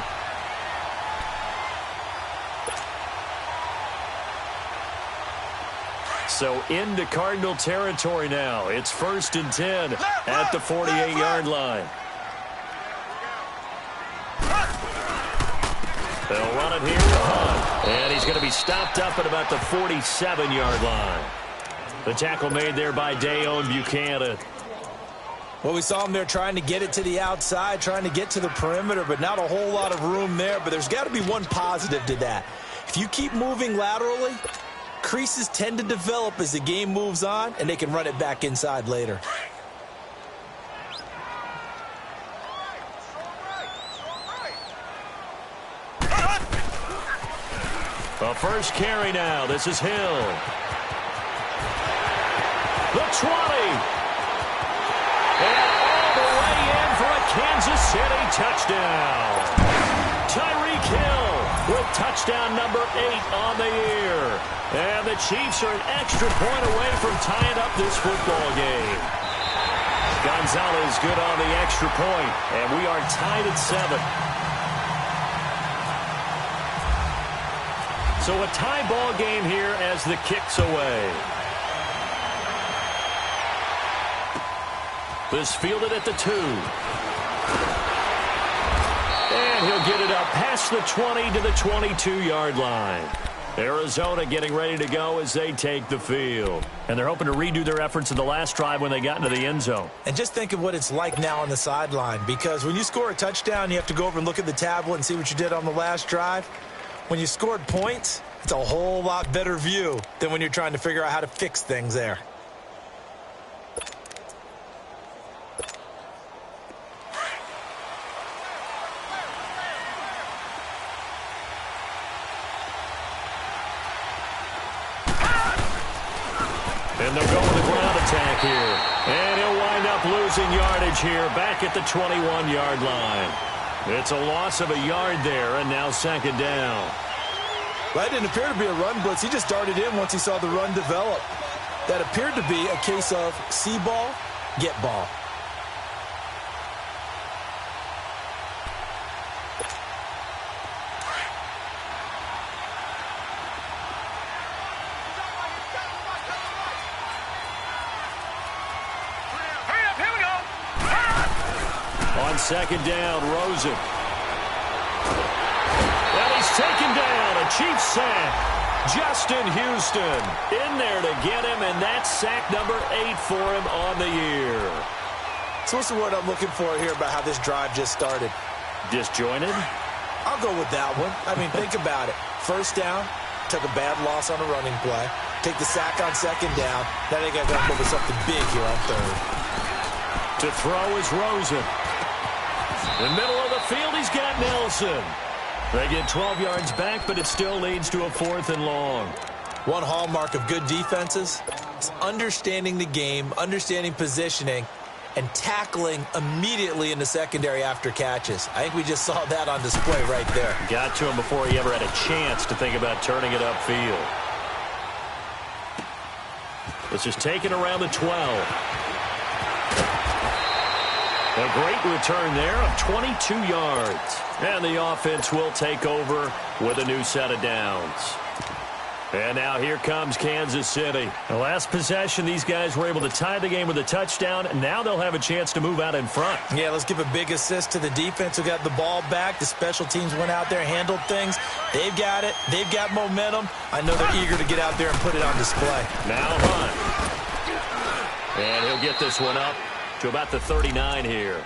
[SPEAKER 1] So into Cardinal territory now. It's 1st and 10 at the 48-yard line. They'll run it here with Hunt. And he's going to be stopped up at about the 47-yard line. The tackle made there by Dayon Buchanan.
[SPEAKER 2] Well, we saw him there trying to get it to the outside, trying to get to the perimeter, but not a whole lot of room there. But there's got to be one positive to that. If you keep moving laterally, creases tend to develop as the game moves on, and they can run it back inside later.
[SPEAKER 1] The first carry now. This is Hill. The 20. And all the way in for a Kansas City touchdown. Tyreek Hill with touchdown number 8 on the year. And the Chiefs are an extra point away from tying up this football game. Gonzalez good on the extra point, and we are tied at 7. So a tie ball game here as the kick's away. This fielded at the 2. And he'll get it up past the 20 to the 22-yard line. Arizona getting ready to go as they take the field. And they're hoping to redo their efforts in the last drive when they got into the end zone.
[SPEAKER 2] And just think of what it's like now on the sideline, because when you score a touchdown, you have to go over and look at the tablet and see what you did on the last drive. When you scored points, it's a whole lot better view than when you're trying to figure out how to fix things there.
[SPEAKER 1] And they'll go with the ground attack here. And he'll wind up losing yardage here back at the 21-yard line. It's a loss of a yard there, and now second down.
[SPEAKER 2] Well, that didn't appear to be a run blitz. He just darted in once he saw the run develop. That appeared to be a case of see ball, get ball.
[SPEAKER 1] On second down, Rosen. And he's taken down. A Chiefs sack. Justin Houston in there to get him, and that's sack number 8 for him on the year.
[SPEAKER 2] So what's the word I'm looking for here about how this drive just started?
[SPEAKER 1] Disjointed?
[SPEAKER 2] I'll go with that one. I mean, think about it. First down, took a bad loss on a running play. Take the sack on second down. Now they got to come up with something big here on third.
[SPEAKER 1] To throw is Rosen. In the middle of the field, he's got Nelson. They get 12 yards back, but it still leads to a 4th and long.
[SPEAKER 2] One hallmark of good defenses is understanding the game, understanding positioning, and tackling immediately in the secondary after catches. I think we just saw that on display right there.
[SPEAKER 1] Got to him before he ever had a chance to think about turning it upfield. This is taken around the 12. A great return there of 22 yards. And the offense will take over with a new set of downs. And now here comes Kansas City. The last possession, these guys were able to tie the game with a touchdown. And now they'll have a chance to move out in front.
[SPEAKER 2] Yeah, let's give a big assist to the defense who got the ball back. The special teams went out there, handled things. They've got it. They've got momentum. I know they're eager to get out there and put it on display.
[SPEAKER 1] Now Hunt. And he'll get this one up to about the 39 here.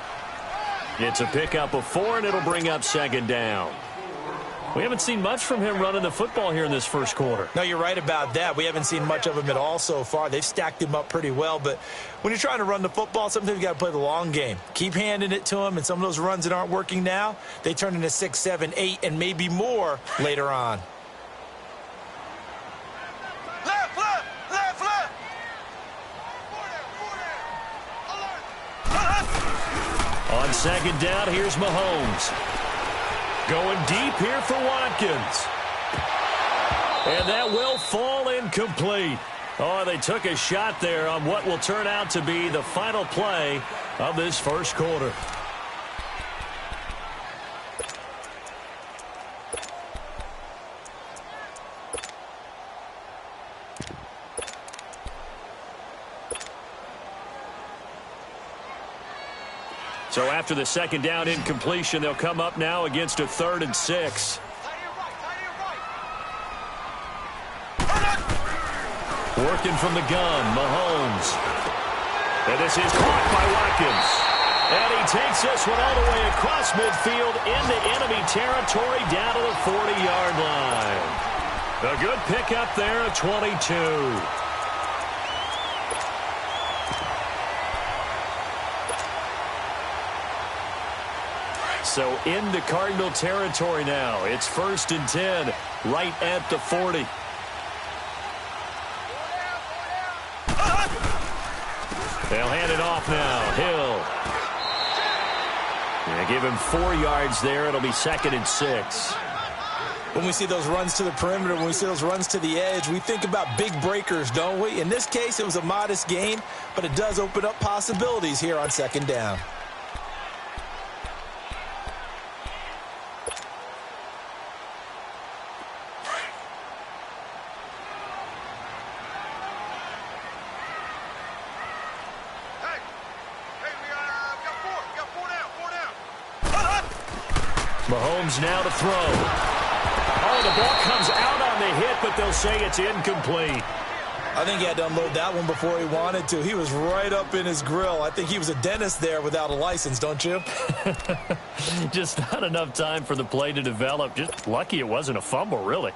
[SPEAKER 1] It's a pickup of 4, and it'll bring up second down. We haven't seen much from him running the football here in this first quarter.
[SPEAKER 2] No, you're right about that. We haven't seen much of him at all so far. They've stacked him up pretty well, but when you're trying to run the football, sometimes you got to play the long game. Keep handing it to him, and some of those runs that aren't working now, they turn into 6, 7, 8, and maybe more later on.
[SPEAKER 1] On second down, here's Mahomes. Going deep here for Watkins. And that will fall incomplete. Oh, they took a shot there on what will turn out to be the final play of this first quarter. So after the second down incompletion, they'll come up now against a 3rd and 6. Working from the gun, Mahomes. And this is caught by Watkins. And he takes this one all the way across midfield into enemy territory down to the 40-yard line. A good pickup there at 22. So into Cardinal territory now. It's 1st and 10, right at the 40. They'll hand it off now. Hill. Yeah, give him 4 yards there. It'll be 2nd and 6.
[SPEAKER 2] When we see those runs to the perimeter, when we see those runs to the edge, we think about big breakers, don't we? In this case, it was a modest gain, but it does open up possibilities here on 2nd down.
[SPEAKER 1] Mahomes now to throw. Oh, the ball comes out on the hit, but they'll say it's incomplete.
[SPEAKER 2] I think he had to unload that one before he wanted to. He was right up in his grill. I think he was a dentist there without a license, don't you?
[SPEAKER 1] Just not enough time for the play to develop. Just lucky it wasn't a fumble, really.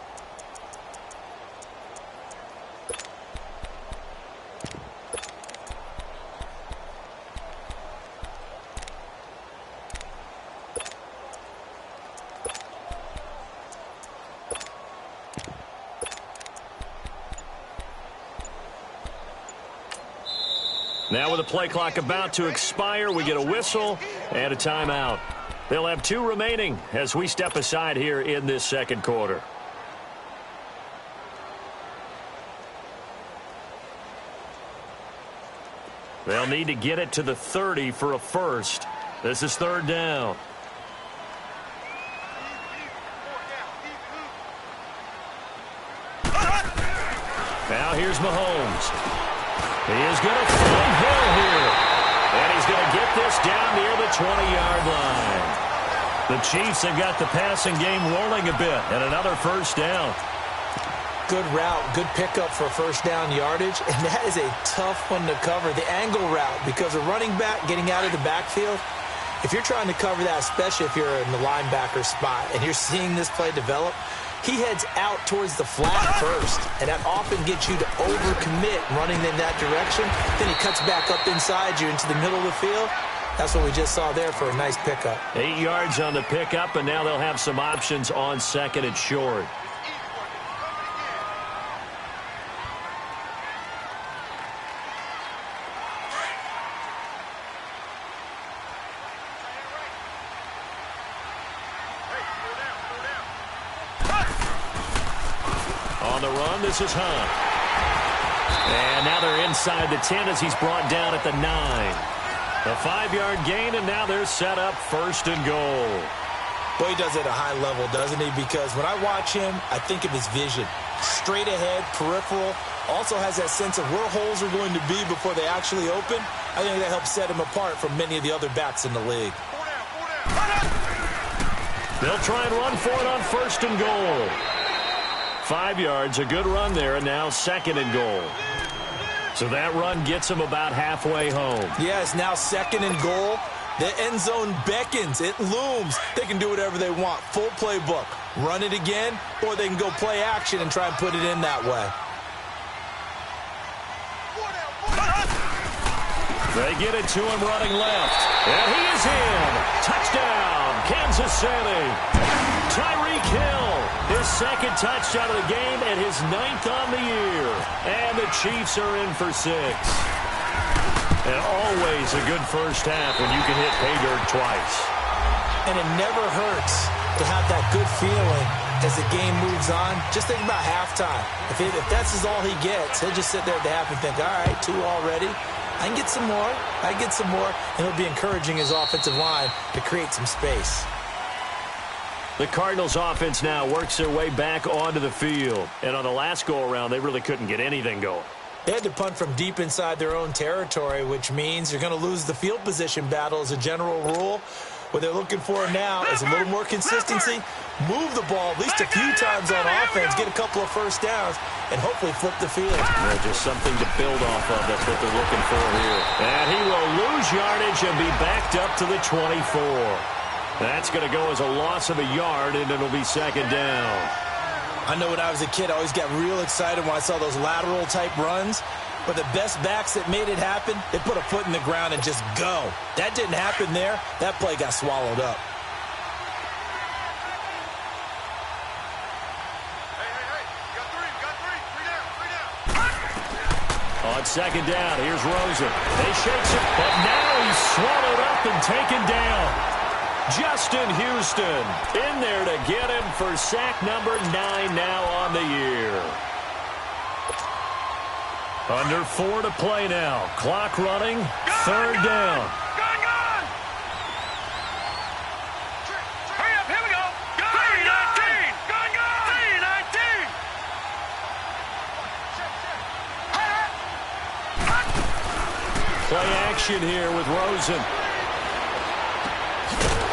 [SPEAKER 1] Now with the play clock about to expire, we get a whistle and a timeout. They'll have 2 remaining as we step aside here in this 2nd quarter. They'll need to get it to the 30 for a first. This is 3rd down. Now here's Mahomes. He is going to find Hill here. And he's going to get this down near the 20-yard line. The Chiefs have got the passing game rolling a bit. And another 1st down.
[SPEAKER 2] Good route, good pickup for 1st down yardage. And that is a tough one to cover. The angle route, because a running back getting out of the backfield, if you're trying to cover that, especially if you're in the linebacker spot and you're seeing this play develop, he heads out towards the flat first, and that often gets you to overcommit running in that direction. Then he cuts back up inside you into the middle of the field. That's what we just saw there for a nice pickup.
[SPEAKER 1] 8 yards on the pickup, and now they'll have some options on 2nd and short. On the run, this is Hunt. And now they're inside the 10 as he's brought down at the 9. A 5-yard gain, and now they're set up 1st and goal.
[SPEAKER 2] Boy, he does it at a high level, doesn't he? Because when I watch him, I think of his vision. Straight ahead, peripheral. Also has that sense of where holes are going to be before they actually open. I think that helps set him apart from many of the other backs in the league.
[SPEAKER 1] They'll try and run for it on 1st and goal. 5 yards, a good run there, and now 2nd and goal. So that run gets them about halfway home.
[SPEAKER 2] Yeah, it's now 2nd and goal. The end zone beckons. It looms. They can do whatever they want. Full playbook. Run it again, or they can go play action and try and put it in that way.
[SPEAKER 1] They get it to him running left. And he is in. Touchdown, Kansas City. Tyreek Hill, his 2nd touchdown of the game and his 9th on the year. And the Chiefs are in for 6. And always a good first half when you can hit pay dirt twice.
[SPEAKER 2] And it never hurts to have that good feeling as the game moves on. Just think about halftime. If that's all he gets, he'll just sit there at the half and think, all right, 2 already. I can get some more. I can get some more. And he'll be encouraging his offensive line to create some space.
[SPEAKER 1] The Cardinals offense now works their way back onto the field. And on the last go-around, they really couldn't get anything going.
[SPEAKER 2] They had to punt from deep inside their own territory, which means you're going to lose the field position battle as a general rule. What they're looking for now is a little more consistency, move the ball at least a few times on offense, get a couple of 1st downs, and hopefully flip the field.
[SPEAKER 1] Yeah, just something to build off of. That's what they're looking for here. And he will lose yardage and be backed up to the 24. That's going to go as a loss of a yard, and it'll be 2nd down.
[SPEAKER 2] I know when I was a kid, I always got real excited when I saw those lateral-type runs. But the best backs that made it happen, they put a foot in the ground and just go. That didn't happen there. That play got swallowed up.
[SPEAKER 1] On second down, here's Rosen. They shakes it, but now he's swallowed up and taken down. Justin Houston in there to get him for sack number 9 now on the year. Under 4 to play now. Clock running, third down.
[SPEAKER 3] Hurry up, here we go. 3-19. Go. 3-19.
[SPEAKER 1] Play action here with Rosen.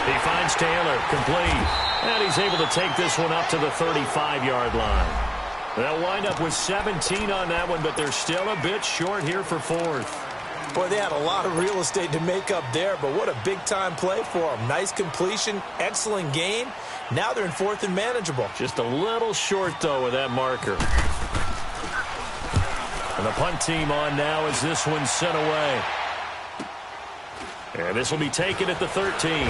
[SPEAKER 1] He finds Taylor, complete. And he's able to take this one up to the 35-yard line. They'll wind up with 17 on that one, but they're still a bit short here for fourth.
[SPEAKER 2] Boy, they had a lot of real estate to make up there, but what a big-time play for them. Nice completion, excellent game. Now they're in fourth and manageable.
[SPEAKER 1] Just a little short, though, with that marker. And the punt team on now as this one's sent away. And this will be taken at the 13.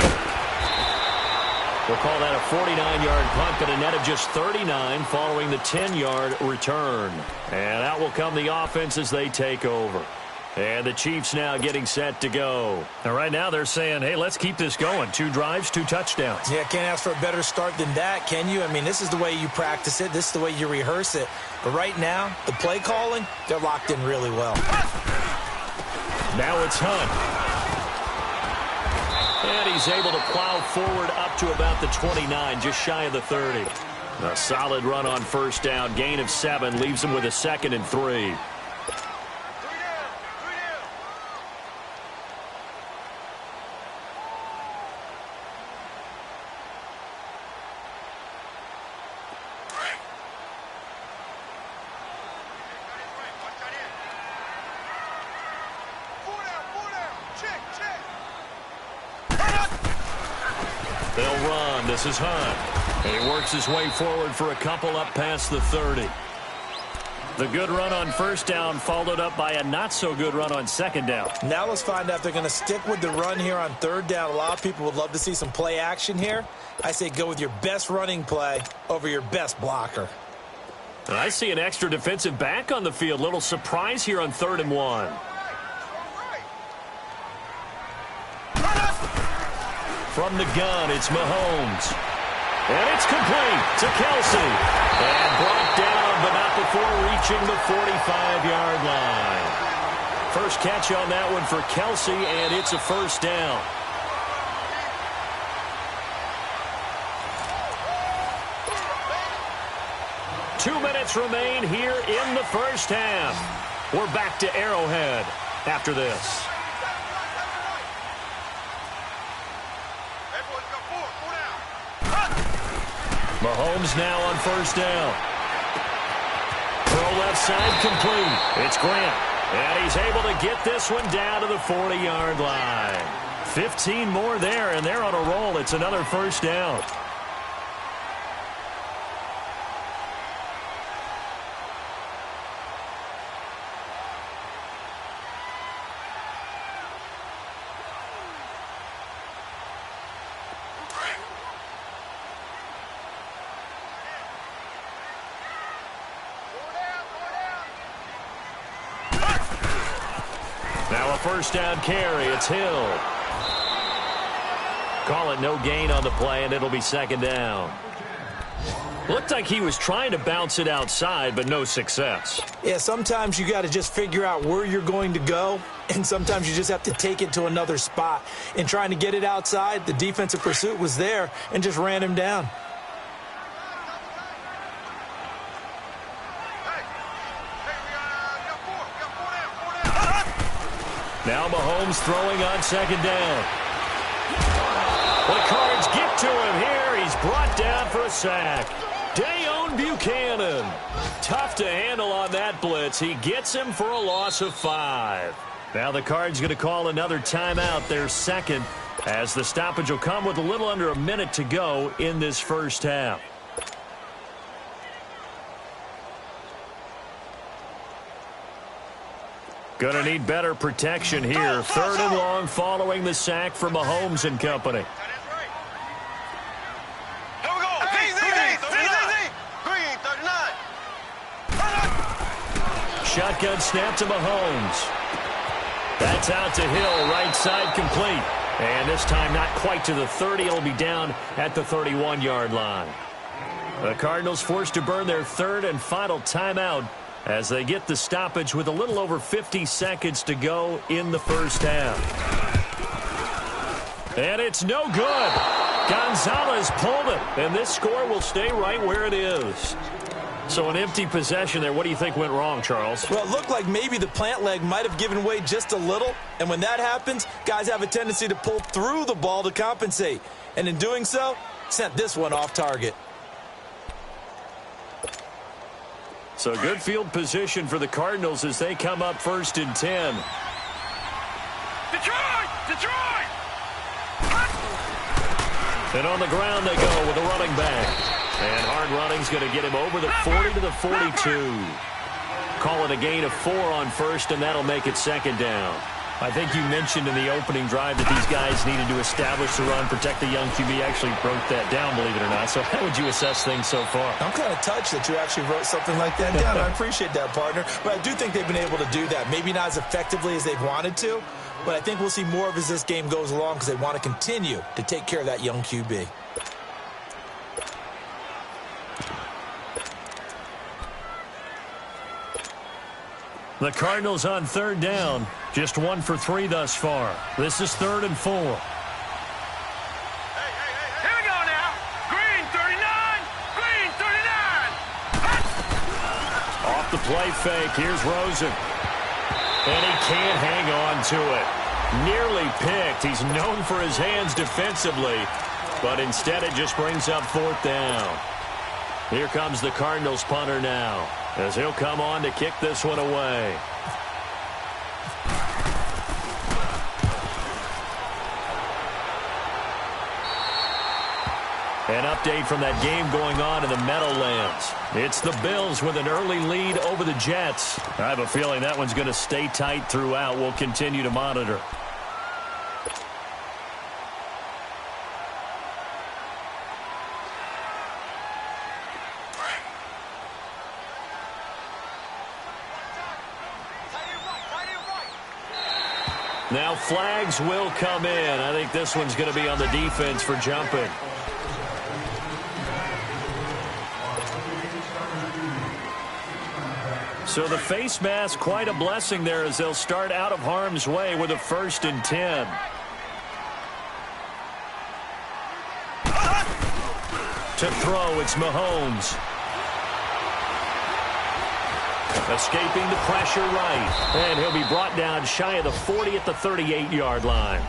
[SPEAKER 1] We'll call that a 49-yard punt, but a net of just 39 following the 10-yard return. And out will come the offense as they take over. And the Chiefs now getting set to go. And right now they're saying, hey, let's keep this going. 2 drives, 2 touchdowns.
[SPEAKER 2] Yeah, can't ask for a better start than that, can you? I mean, this is the way you practice it. This is the way you rehearse it. But right now, the play calling, they're locked in really well.
[SPEAKER 1] Now it's Hunt. And he's able to plow forward up to about the 29, just shy of the 30. A solid run on first down. Gain of 7 leaves him with a 2nd and 3. They'll run. This is Hunt. And he works his way forward for a couple up past the 30. The good run on first down followed up by a not-so-good run on second down.
[SPEAKER 2] Now let's find out if they're going to stick with the run here on third down. A lot of people would love to see some play action here. I say go with your best running play over your best blocker.
[SPEAKER 1] And I see an extra defensive back on the field. Little surprise here on 3rd and 1. From the gun, it's Mahomes. And it's complete to Kelsey. And brought down, but not before reaching the 45-yard line. First catch on that one for Kelsey, and it's a first down. Two minutes remain here in the first half. We're back to Arrowhead after this. Mahomes now on first down. Throw left side complete. It's Grant. And he's able to get this one down to the 40-yard line. 15 more there, and they're on a roll. It's another first down. First down carry. It's Hill. Call it no gain on the play, and it'll be second down. Looked like he was trying to bounce it outside, but no success.
[SPEAKER 2] Yeah, sometimes you got to just figure out where you're going to go, and sometimes you just have to take it to another spot. In trying to get it outside, the defensive pursuit was there and just ran him down.
[SPEAKER 1] Now Mahomes throwing on second down. The Cards get to him here. He's brought down for a sack. Dayon Buchanan. Tough to handle on that blitz. He gets him for a loss of 5. Now the Cards going to call another timeout, their second, as the stoppage will come with a little under a minute to go in this first half. Going to need better protection here. Third and long following the sack from Mahomes and company.
[SPEAKER 3] Here we go. Green, 39.
[SPEAKER 1] Shotgun snap to Mahomes. That's out to Hill, right side complete. And this time not quite to the 30. It'll be down at the 31-yard line. The Cardinals forced to burn their third and final timeout as they get the stoppage with a little over 50 seconds to go in the first half. And it's no good. Gonzalez pulled it, and this score will stay right where it is. So an empty possession there. What do you think went wrong, Charles?
[SPEAKER 2] Well, it looked like maybe the plant leg might have given way just a little, and when that happens, guys have a tendency to pull through the ball to compensate. And in doing so, sent this one off target.
[SPEAKER 1] So good field position for the Cardinals as they come up first and 10.
[SPEAKER 3] Detroit!
[SPEAKER 1] And on the ground they go with a running back. And hard running's going to get him over the 40 to the 42. Call it a gain of 4 on first, and that'll make it second down. I think you mentioned in the opening drive that these guys needed to establish the run, protect the young QB. Actually wrote that down, believe it or not. So how would you assess things so far?
[SPEAKER 2] I'm kind of touched that you actually wrote something like that down. I appreciate that, partner. But I do think they've been able to do that. Maybe not as effectively as they've wanted to, but I think we'll see more of as this game goes along because they want to continue to take care of that young QB.
[SPEAKER 1] The Cardinals on third down. Just 1 for 3 thus far. This is 3rd and 4.
[SPEAKER 3] Here we go now. Green, 39. Green, 39.
[SPEAKER 1] Off the play fake. Here's Rosen. And he can't hang on to it. Nearly picked. He's known for his hands defensively, but instead it just brings up 4th down. Here comes the Cardinals punter now, as he'll come on to kick this one away. An update from that game going on in the Meadowlands. It's the Bills with an early lead over the Jets. I have a feeling that one's going to stay tight throughout. We'll continue to monitor. Now flags will come in. I think this one's going to be on the defense for jumping. So the face mask, quite a blessing there as they'll start out of harm's way with a 1st and 10. To throw, it's Mahomes. Escaping the pressure right. And he'll be brought down shy of the 40 at the 38-yard line.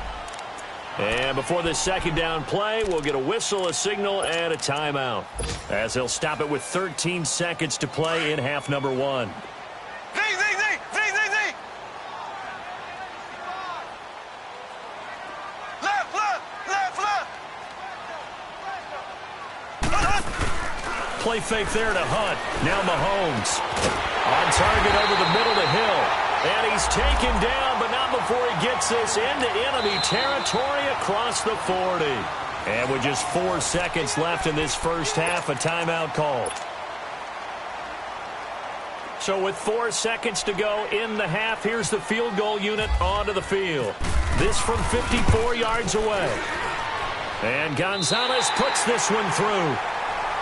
[SPEAKER 1] And before this second down play, we'll get a whistle, a signal, and a timeout, as they'll stop it with 13 seconds to play in half number 1.
[SPEAKER 3] Z. Left.
[SPEAKER 1] Play fake there to Hunt. Now Mahomes. On target over the middle to Hill. And he's taken down, but not before he gets this into enemy territory across the 40. And with just 4 seconds left in this first half, a timeout called. So with 4 seconds to go in the half, here's the field goal unit onto the field. This from 54 yards away. And Gonzalez puts this one through.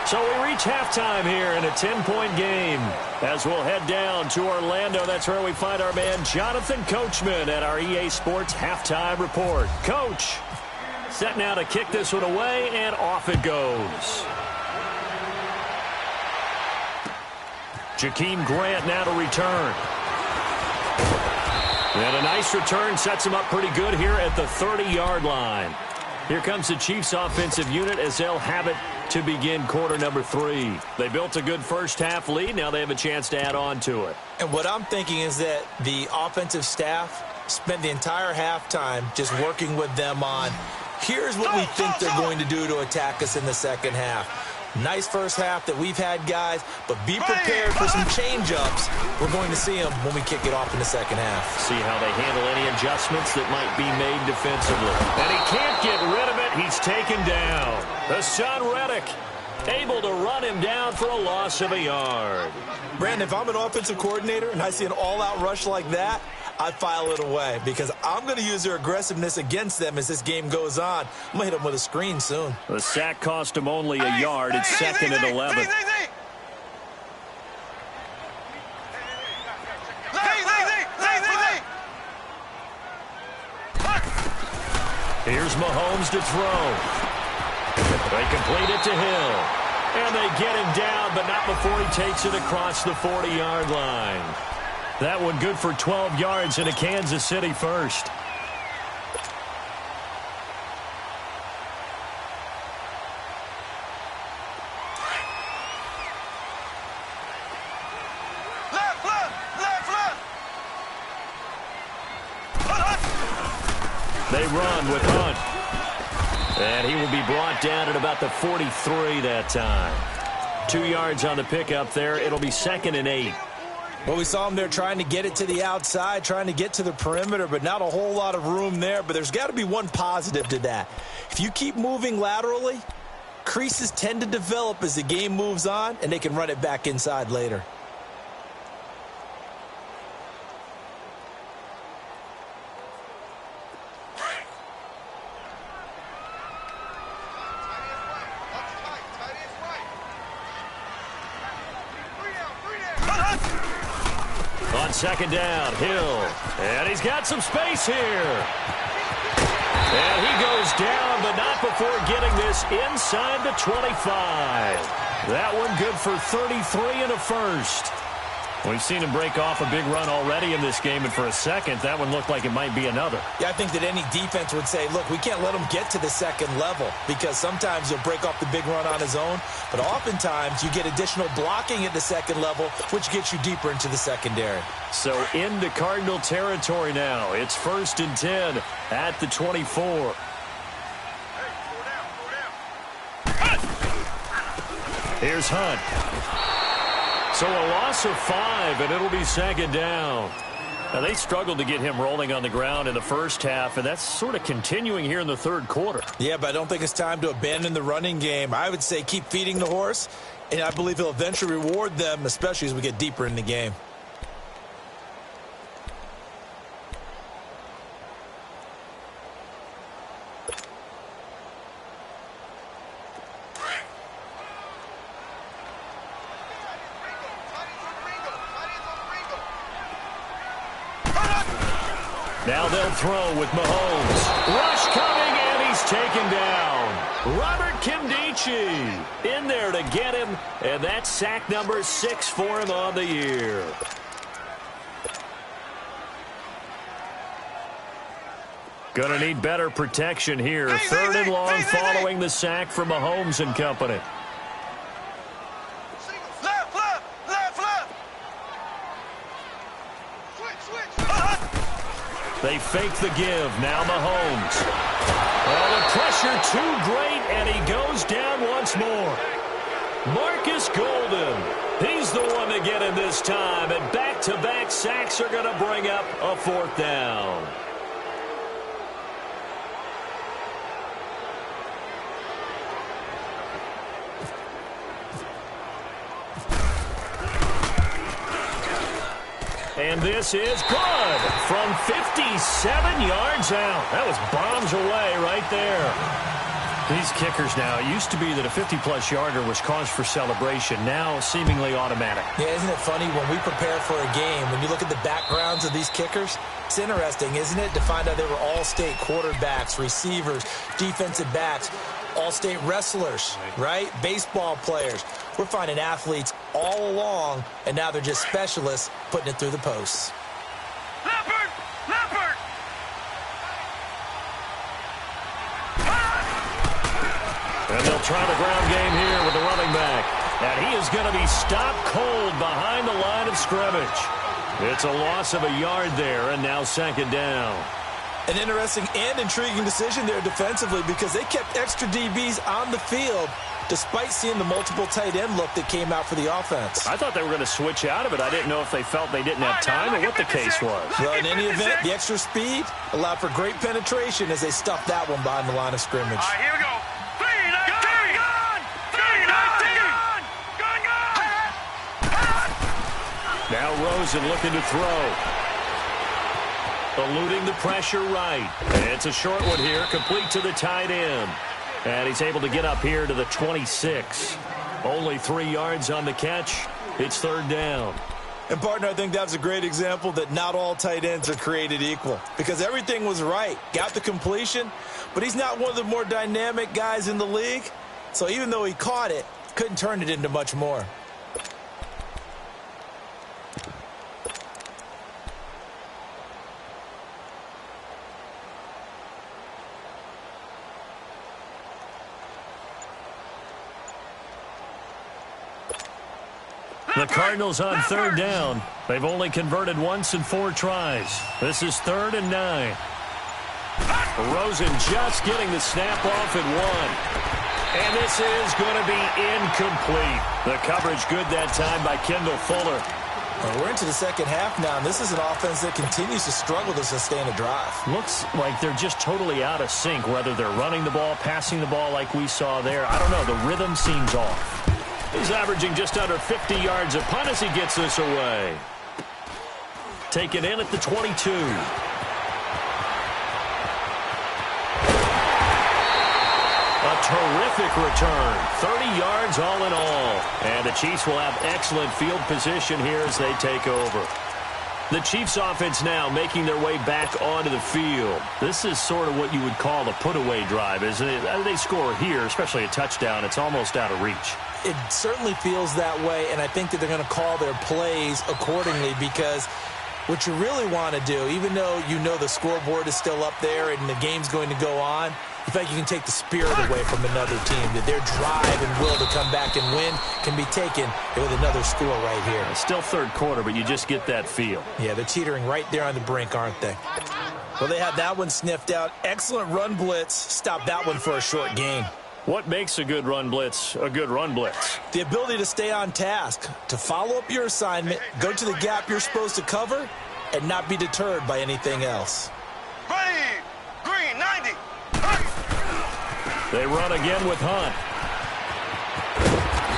[SPEAKER 1] So we reach halftime here in a 10-point game. As we'll head down to Orlando, that's where we find our man Jonathan Coachman at our EA Sports Halftime Report. Coach, set now to kick this one away, and off it goes. Jakeem Grant now to return. And a nice return sets him up pretty good here at the 30-yard line. Here comes the Chiefs offensive unit as they'll have it to begin quarter number 3. They built a good first half lead. Now they have a chance to add on to it.
[SPEAKER 2] And what I'm thinking is that the offensive staff spent the entire halftime just working with them on, here's what we think they're going to do to attack us in the second half. Nice first half that we've had, guys, but be prepared for some change-ups. We're going to see them when we kick it off in the second half.
[SPEAKER 1] See how they handle any adjustments that might be made defensively. And he can't get rid of it. He's taken down. Hassan Reddick able to run him down for a loss of a yard.
[SPEAKER 2] Brandon, if I'm an offensive coordinator and I see an all-out rush like that, I file it away because I'm going to use their aggressiveness against them as this game goes on. I'm going to hit them with a screen soon.
[SPEAKER 1] The sack cost him only a yard. It's second and 11. Here's Mahomes to throw. They complete it to Hill. And they get him down, but not before he takes it across the 40-yard line. That one good for 12 yards into Kansas City first. They run with Hunt. And he will be brought down at about the 43 that time. 2 yards on the pickup there. It'll be second and 8.
[SPEAKER 2] Well, we saw him there trying to get it to the outside, trying to get to the perimeter, but not a whole lot of room there. But there's got to be one positive to that. If you keep moving laterally, creases tend to develop as the game moves on, and they can run it back inside later.
[SPEAKER 1] On second down, Hill. And he's got some space here. And he goes down, but not before getting this inside the 25. That one good for 33 and a first. We've seen him break off a big run already in this game, and for a second, that one looked like it might be another.
[SPEAKER 2] Yeah, I think that any defense would say, look, we can't let him get to the second level because sometimes he'll break off the big run on his own, but oftentimes you get additional blocking at the second level, which gets you deeper into the secondary.
[SPEAKER 1] So into Cardinal territory now. It's first and 10 at the 24. Here's Hunt. So a loss of 5, and it'll be second down. Now, they struggled to get him rolling on the ground in the first half, and that's sort of continuing here in the third quarter.
[SPEAKER 2] Yeah, but I don't think it's time to abandon the running game. I would say keep feeding the horse, and I believe he'll eventually reward them, especially as we get deeper in the game.
[SPEAKER 1] Now they'll throw with Mahomes. Rush coming, and he's taken down. Robert Kimdichie in there to get him, and that's sack number 6 for him on the year. Gonna need better protection here. Third and long following the sack from Mahomes and company. They fake the give. Now Mahomes. Oh, the pressure too great, and he goes down once more. Marcus Golden. He's the one to get him this time, and back-to-back sacks are going to bring up a 4th down. And this is good from 57 yards out. That was bombs away right there. These kickers now, it used to be that a 50-plus yarder was cause for celebration. Now seemingly automatic.
[SPEAKER 2] Yeah, isn't it funny when we prepare for a game, when you look at the backgrounds of these kickers, it's interesting, isn't it, to find out they were all-state quarterbacks, receivers, defensive backs, all-state wrestlers, right? Baseball players. We're finding athletes all along, and now they're just specialists putting it through the posts.
[SPEAKER 3] Leopard! Leopard!
[SPEAKER 1] And they'll try the ground game here with the running back. And he is going to be stopped cold behind the line of scrimmage. It's a loss of a yard there, and now second down.
[SPEAKER 2] An interesting and intriguing decision there defensively because they kept extra DBs on the field despite seeing the multiple tight end look that came out for the offense.
[SPEAKER 1] I thought they were going to switch out of it. I didn't know if they felt they didn't have time or what the case was.
[SPEAKER 2] Well, in any event, the extra speed allowed for great penetration as they stuffed that one behind the line of scrimmage.
[SPEAKER 3] All right, here we go. 3-19.
[SPEAKER 1] Now Rosen looking to throw. Eluding the pressure right. It's a short one here, complete to the tight end. And he's able to get up here to the 26. Only 3 yards on the catch. It's third down.
[SPEAKER 2] And, partner, I think that's a great example that not all tight ends are created equal because everything was right. Got the completion, but he's not one of the more dynamic guys in the league. So even though he caught it, couldn't turn it into much more.
[SPEAKER 1] The Cardinals on third down. They've only converted once in 4 tries. This is 3rd and 9. Rosen just getting the snap off at 1. And this is going to be incomplete. The coverage good that time by Kendall Fuller.
[SPEAKER 2] Well, we're into the second half now, and this is an offense that continues to struggle to sustain a drive.
[SPEAKER 1] Looks like they're just totally out of sync, whether they're running the ball, passing the ball like we saw there. I don't know. The rhythm seems off. He's averaging just under 50 yards a punt as he gets this away. Taken in at the 22. A terrific return. 30 yards all in all. And the Chiefs will have excellent field position here as they take over. The Chiefs offense now making their way back onto the field. This is sort of what you would call a put-away drive, isn't it? They score here, especially a touchdown. It's almost out of reach.
[SPEAKER 2] It certainly feels that way, and I think that they're going to call their plays accordingly because what you really want to do, even though you know the scoreboard is still up there and the game's going to go on, you think you can take the spirit away from another team, that their drive and will to come back and win can be taken with another score right here.
[SPEAKER 1] It's still third quarter, but you just get that feel.
[SPEAKER 2] Yeah, they're teetering right there on the brink, aren't they? Well, they had that one sniffed out. Excellent run blitz. Stopped that one for a short gain.
[SPEAKER 1] What makes a good run blitz a good run blitz?
[SPEAKER 2] The ability to stay on task, to follow up your assignment, go to the gap you're supposed to cover, and not be deterred by anything else.
[SPEAKER 3] Ready, green, 90.
[SPEAKER 1] They run again with Hunt.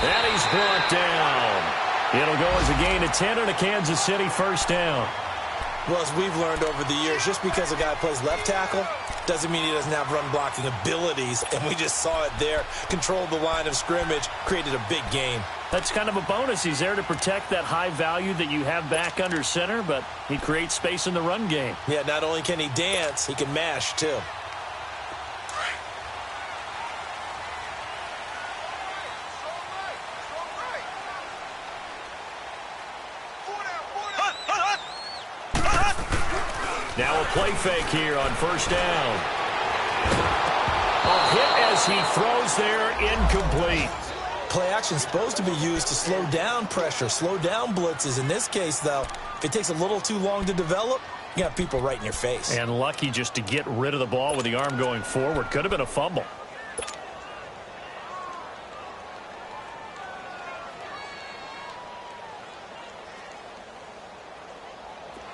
[SPEAKER 1] And he's brought down. It'll go as a gain of 10 and a Kansas City first down.
[SPEAKER 2] Well, as we've learned over the years, just because a guy plays left tackle doesn't mean he doesn't have run-blocking abilities, and we just saw it there. Controlled the line of scrimmage, created a big gain.
[SPEAKER 1] That's kind of a bonus. He's there to protect that high value that you have back under center, but he creates space in the run game.
[SPEAKER 2] Yeah, not only can he dance, he can mash, too.
[SPEAKER 1] Now a play fake here on first down. A hit as he throws there, incomplete.
[SPEAKER 2] Play action supposed to be used to slow down pressure, slow down blitzes. In this case, though, if it takes a little too long to develop, you got people right in your face.
[SPEAKER 1] And lucky just to get rid of the ball with the arm going forward. Could have been a fumble.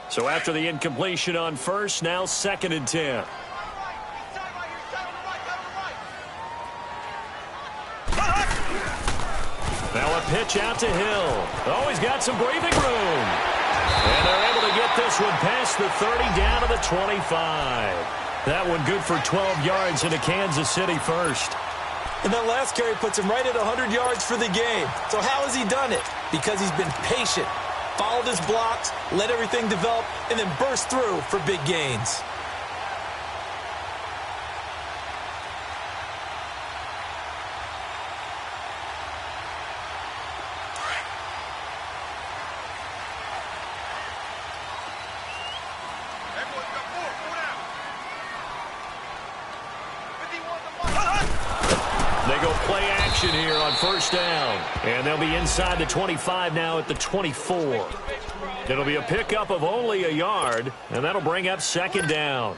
[SPEAKER 1] So after the incompletion on first, now 2nd and 10. Now a pitch out to Hill. Oh, he's got some breathing room. And they're able to get this one past the 30 down to the 25. That one good for 12 yards into Kansas City first.
[SPEAKER 2] And that last carry puts him right at 100 yards for the game. So how has he done it? Because he's been patient. Followed his blocks, let everything develop, and then burst through for big gains.
[SPEAKER 1] They go play action here on first down. And they'll be inside the 25 now at the 24. It'll be a pickup of only a yard, and that'll bring up 2nd down.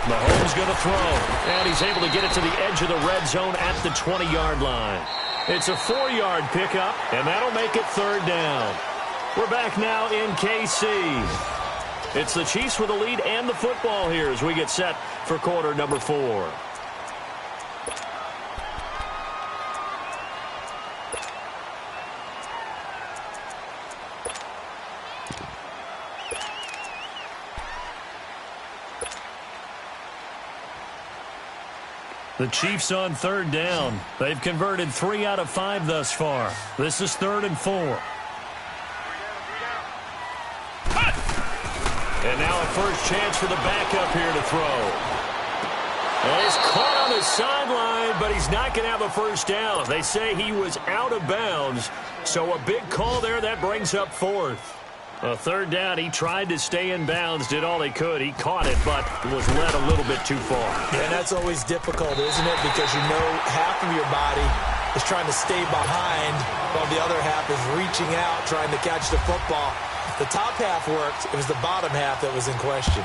[SPEAKER 1] Mahomes going to throw, and he's able to get it to the edge of the red zone at the 20-yard line. It's a 4-yard pickup, and that'll make it 3rd down. We're back now in KC. It's the Chiefs with the lead and the football here as we get set for quarter number 4. The Chiefs on 3rd down. They've converted 3 out of 5 thus far. This is 3rd and 4. And now a first chance for the backup here to throw. And he's caught on the sideline, but he's not going to have a first down. They say he was out of bounds, so a big call there. That brings up 4th. A 3rd down, he tried to stay in bounds, did all he could. He caught it, but was led a little bit too far.
[SPEAKER 2] Yeah, and that's always difficult, isn't it? Because you know half of your body is trying to stay behind while the other half is reaching out, trying to catch the football. The top half worked. It was the bottom half that was in question.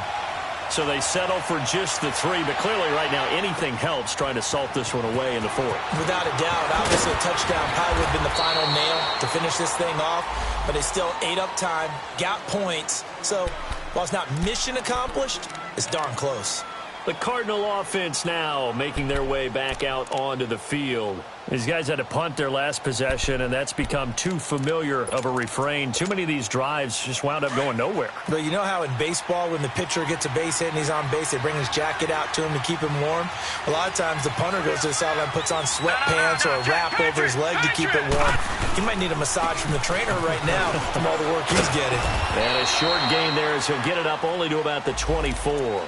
[SPEAKER 1] So they settle for just the 3, but clearly right now anything helps trying to salt this one away in the 4th.
[SPEAKER 2] Without a doubt, obviously a touchdown probably would have been the final nail to finish this thing off, but they still ate up time, got points. So while it's not mission accomplished, it's darn close.
[SPEAKER 1] The Cardinal offense now making their way back out onto the field. These guys had to punt their last possession, and that's become too familiar of a refrain. Too many of these drives just wound up going nowhere.
[SPEAKER 2] But you know how in baseball, when the pitcher gets a base hit and he's on base, they bring his jacket out to him to keep him warm? A lot of times the punter goes to the sideline, puts on sweatpants or a wrap over his leg to keep it warm. He might need a massage from the trainer right now from all the work he's getting.
[SPEAKER 1] And a short gain there as he'll get it up only to about the 24.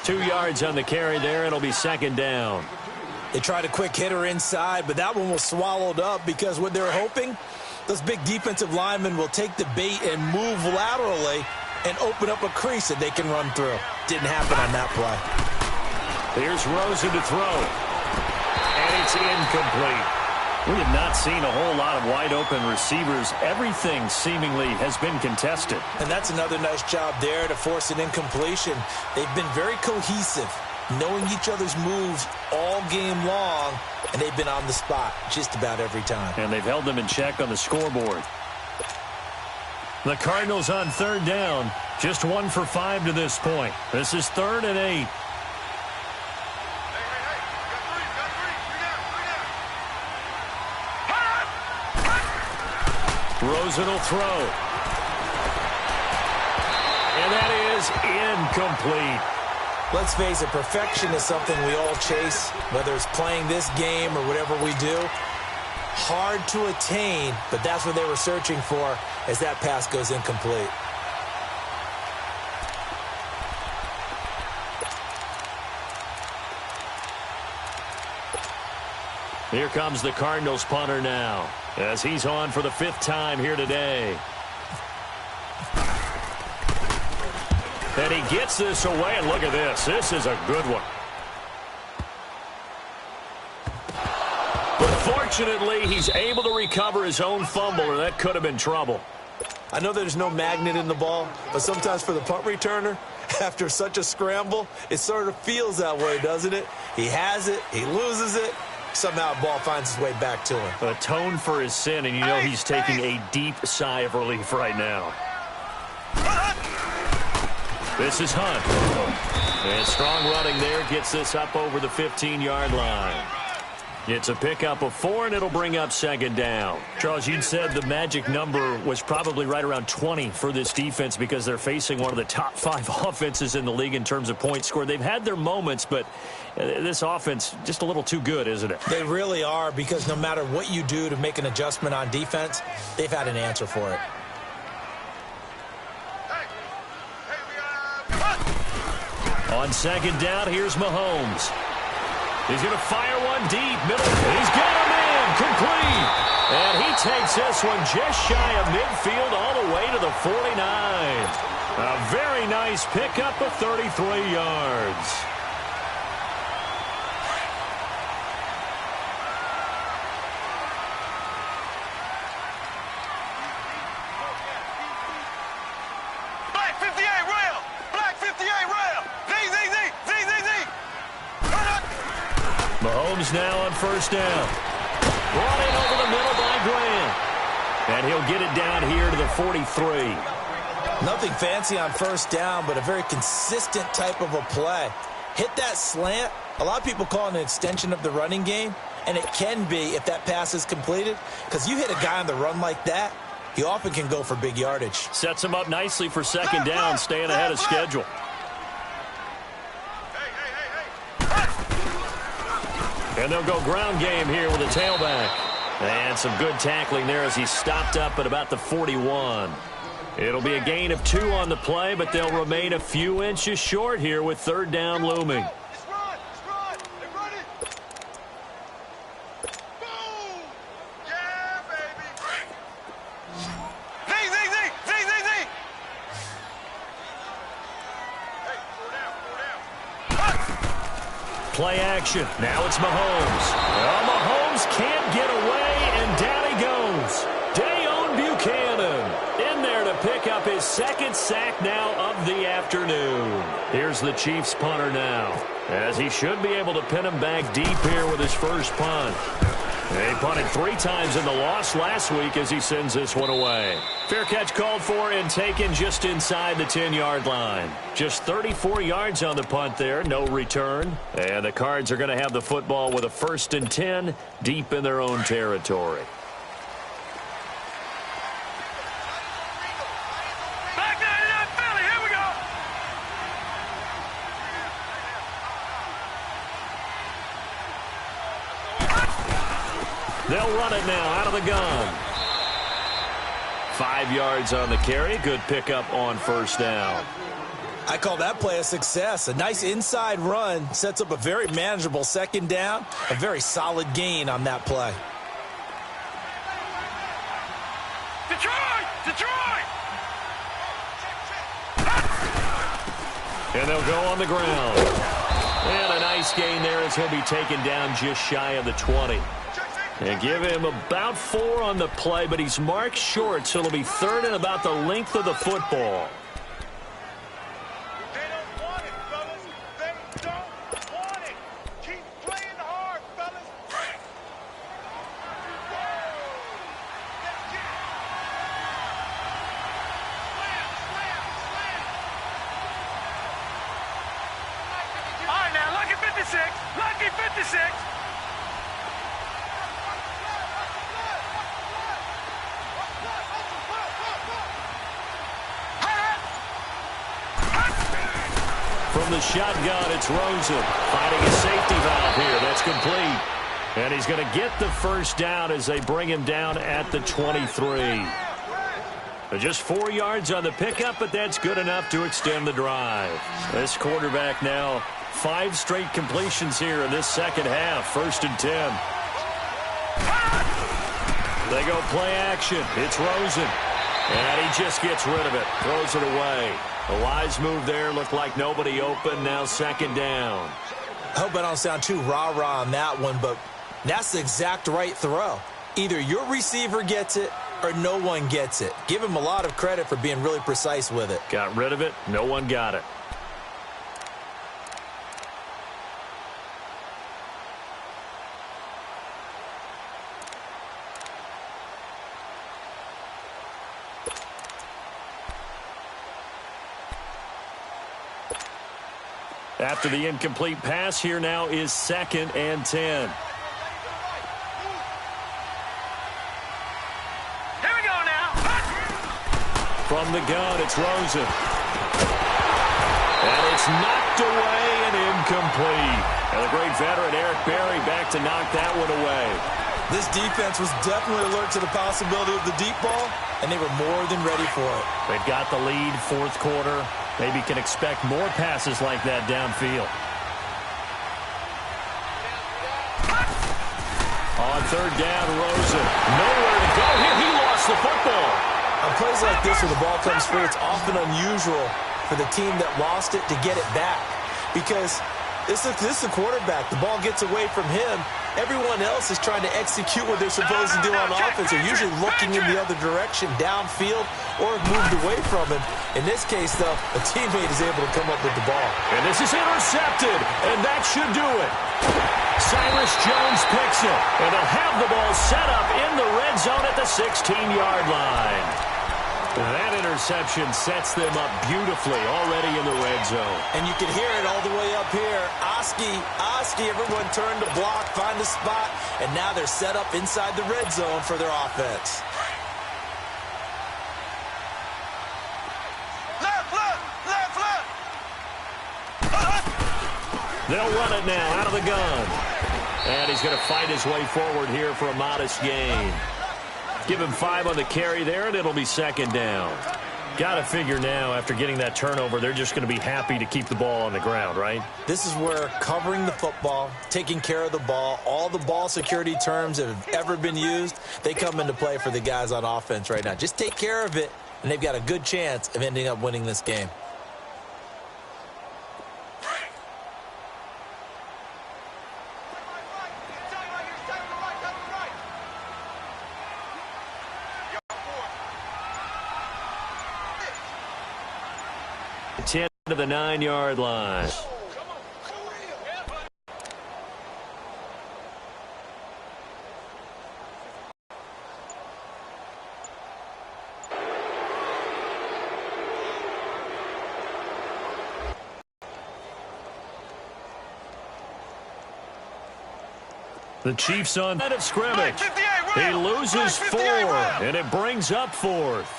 [SPEAKER 1] 2 yards on the carry there. It'll be 2nd down.
[SPEAKER 2] They tried a quick hitter inside, but that one was swallowed up because what they're hoping, those big defensive linemen will take the bait and move laterally and open up a crease that they can run through. Didn't happen on that play.
[SPEAKER 1] Here's Rosen to throw. And it's incomplete. We have not seen a whole lot of wide-open receivers. Everything seemingly has been contested.
[SPEAKER 2] And that's another nice job there to force an incompletion. They've been very cohesive, knowing each other's moves all game long, and they've been on the spot just about every time.
[SPEAKER 1] And they've held them in check on the scoreboard. The Cardinals on 3rd down, just 1 for 5 to this point. This is 3rd and 8. Rosen will throw. And that is incomplete.
[SPEAKER 2] Let's face it, perfection is something we all chase, whether it's playing this game or whatever we do. Hard to attain, but that's what they were searching for as that pass goes incomplete.
[SPEAKER 1] Here comes the Cardinals punter now, as he's on for the 5th time here today. And he gets this away, and look at this. This is a good one. But fortunately, he's able to recover his own fumble, or that could have been trouble.
[SPEAKER 2] I know there's no magnet in the ball, but sometimes for the punt returner, after such a scramble, it sort of feels that way, doesn't it? He has it, he loses it. Somehow the ball finds its way back to him.
[SPEAKER 1] Atone for his sin, and you know he's taking a deep sigh of relief right now. This is Hunt. And strong running there gets this up over the 15-yard line. It's a pickup of 4, and it'll bring up 2nd down. Charles, you'd said the magic number was probably right around 20 for this defense because they're facing one of the top 5 offenses in the league in terms of points scored. They've had their moments, but this offense just a little too good, isn't it?
[SPEAKER 2] They really are, because no matter what you do to make an adjustment on defense, they've had an answer for it.
[SPEAKER 1] On 2nd down, here's Mahomes. He's going to fire one deep, middle. He's got him in, complete. And he takes this one just shy of midfield all the way to the 49. A very nice pickup of 33 yards.
[SPEAKER 3] Black 58 rail! Black 58 rail! Z, Z, Z, Z, Z, Z!
[SPEAKER 1] Mahomes now on first down. Brought in over the middle by Grant. And he'll get it down here to the 43.
[SPEAKER 2] Nothing fancy on first down, but a very consistent type of a play. Hit that slant. A lot of people call it an extension of the running game, and it can be if that pass is completed, because you hit a guy on the run like that, he often can go for big yardage.
[SPEAKER 1] Sets him up nicely for second down, staying ahead of schedule. And they'll go ground game here with a tailback. And some good tackling there as he stopped up at about the 41. It'll be a gain of 2 on the play, but they'll remain a few inches short here with third down looming. Play action. Now it's Mahomes. Well, Mahomes can't get away, and down he goes. Dayon Buchanan in there to pick up his second sack now of the afternoon. Here's the Chiefs punter now, as he should be able to pin him back deep here with his first punt. He punted 3 times in the loss last week as he sends this one away. Fair catch called for and taken just inside the 10-yard line. Just 34 yards on the punt there, no return. And the Cards are going to have the football with a 1st and 10 deep in their own territory.
[SPEAKER 3] Back down to that Philly. Here we go.
[SPEAKER 1] They'll run it now out of the gun. 5 yards on the carry. Good pickup on first down.
[SPEAKER 2] I call that play a success. A nice inside run sets up a very manageable second down. A very solid gain on that play.
[SPEAKER 3] Detroit! Detroit!
[SPEAKER 1] And they'll go on the ground. And a nice gain there as he'll be taken down just shy of the 20. And give him about 4 on the play, but he's marked short, so it'll be 3rd and about the length of the football.
[SPEAKER 3] They don't want it, fellas. They don't want it. Keep playing hard, fellas. All right, now, lucky 56. Lucky 56.
[SPEAKER 1] From the shotgun, it's Rosen finding a safety valve here. That's complete. And he's going to get the first down as they bring him down at the 23. Just 4 yards on the pickup, but that's good enough to extend the drive. This quarterback now 5 straight completions here in this second half. 1st and 10. They go play action. It's Rosen. And he just gets rid of it. Throws it away. A wise move there. Looked like nobody open. Now 2nd down.
[SPEAKER 2] I hope I don't sound too rah-rah on that one, but that's the exact right throw. Either your receiver gets it or no one gets it. Give him a lot of credit for being really precise with it.
[SPEAKER 1] Got rid of it. No one got it. After the incomplete pass, here now is 2nd and 10.
[SPEAKER 3] Here we go now.
[SPEAKER 1] From the gun, it's Rosen. And it's knocked away and incomplete. And the great veteran Eric Berry back to knock that one away.
[SPEAKER 2] This defense was definitely alert to the possibility of the deep ball, and they were more than ready for it.
[SPEAKER 1] They've got the lead, 4th quarter. Maybe can expect more passes like that downfield. On 3rd down, Rosen. Nowhere to go here. He lost the football.
[SPEAKER 2] On plays like this where the ball comes free, it's often unusual for the team that lost it to get it back. Because this is the quarterback. The ball gets away from him, everyone else is trying to execute what they're supposed to do on offense. They're usually looking in the other direction, downfield, or have moved away from him. In this case, though, a teammate is able to come up with the ball.
[SPEAKER 1] And this is intercepted, and that should do it. Cyrus Jones picks it, and they'll have the ball set up in the red zone at the 16-yard line. That interception sets them up beautifully already in the red zone.
[SPEAKER 2] And you can hear it all the way up here. Oski, everyone turned to block, find a spot, and now they're set up inside the red zone for their offense.
[SPEAKER 3] Left.
[SPEAKER 1] They'll run it now out of the gun. And he's going to fight his way forward here for a modest gain. Give him 5 on the carry there, and it'll be second down. Got to figure now, after getting that turnover, they're just going to be happy to keep the ball on the ground, right?
[SPEAKER 2] This is where covering the football, taking care of the ball, all the ball security terms that have ever been used, they come into play for the guys on offense right now. Just take care of it, and they've got a good chance of ending up winning this game.
[SPEAKER 1] Ten to the 9-yard line. The Chiefs on line of scrimmage. He loses 4, and it brings up 4th.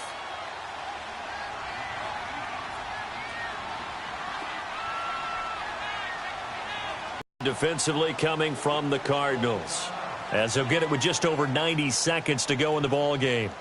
[SPEAKER 1] Defensively coming from the Cardinals, as they'll get it with just over 90 seconds to go in the ball game.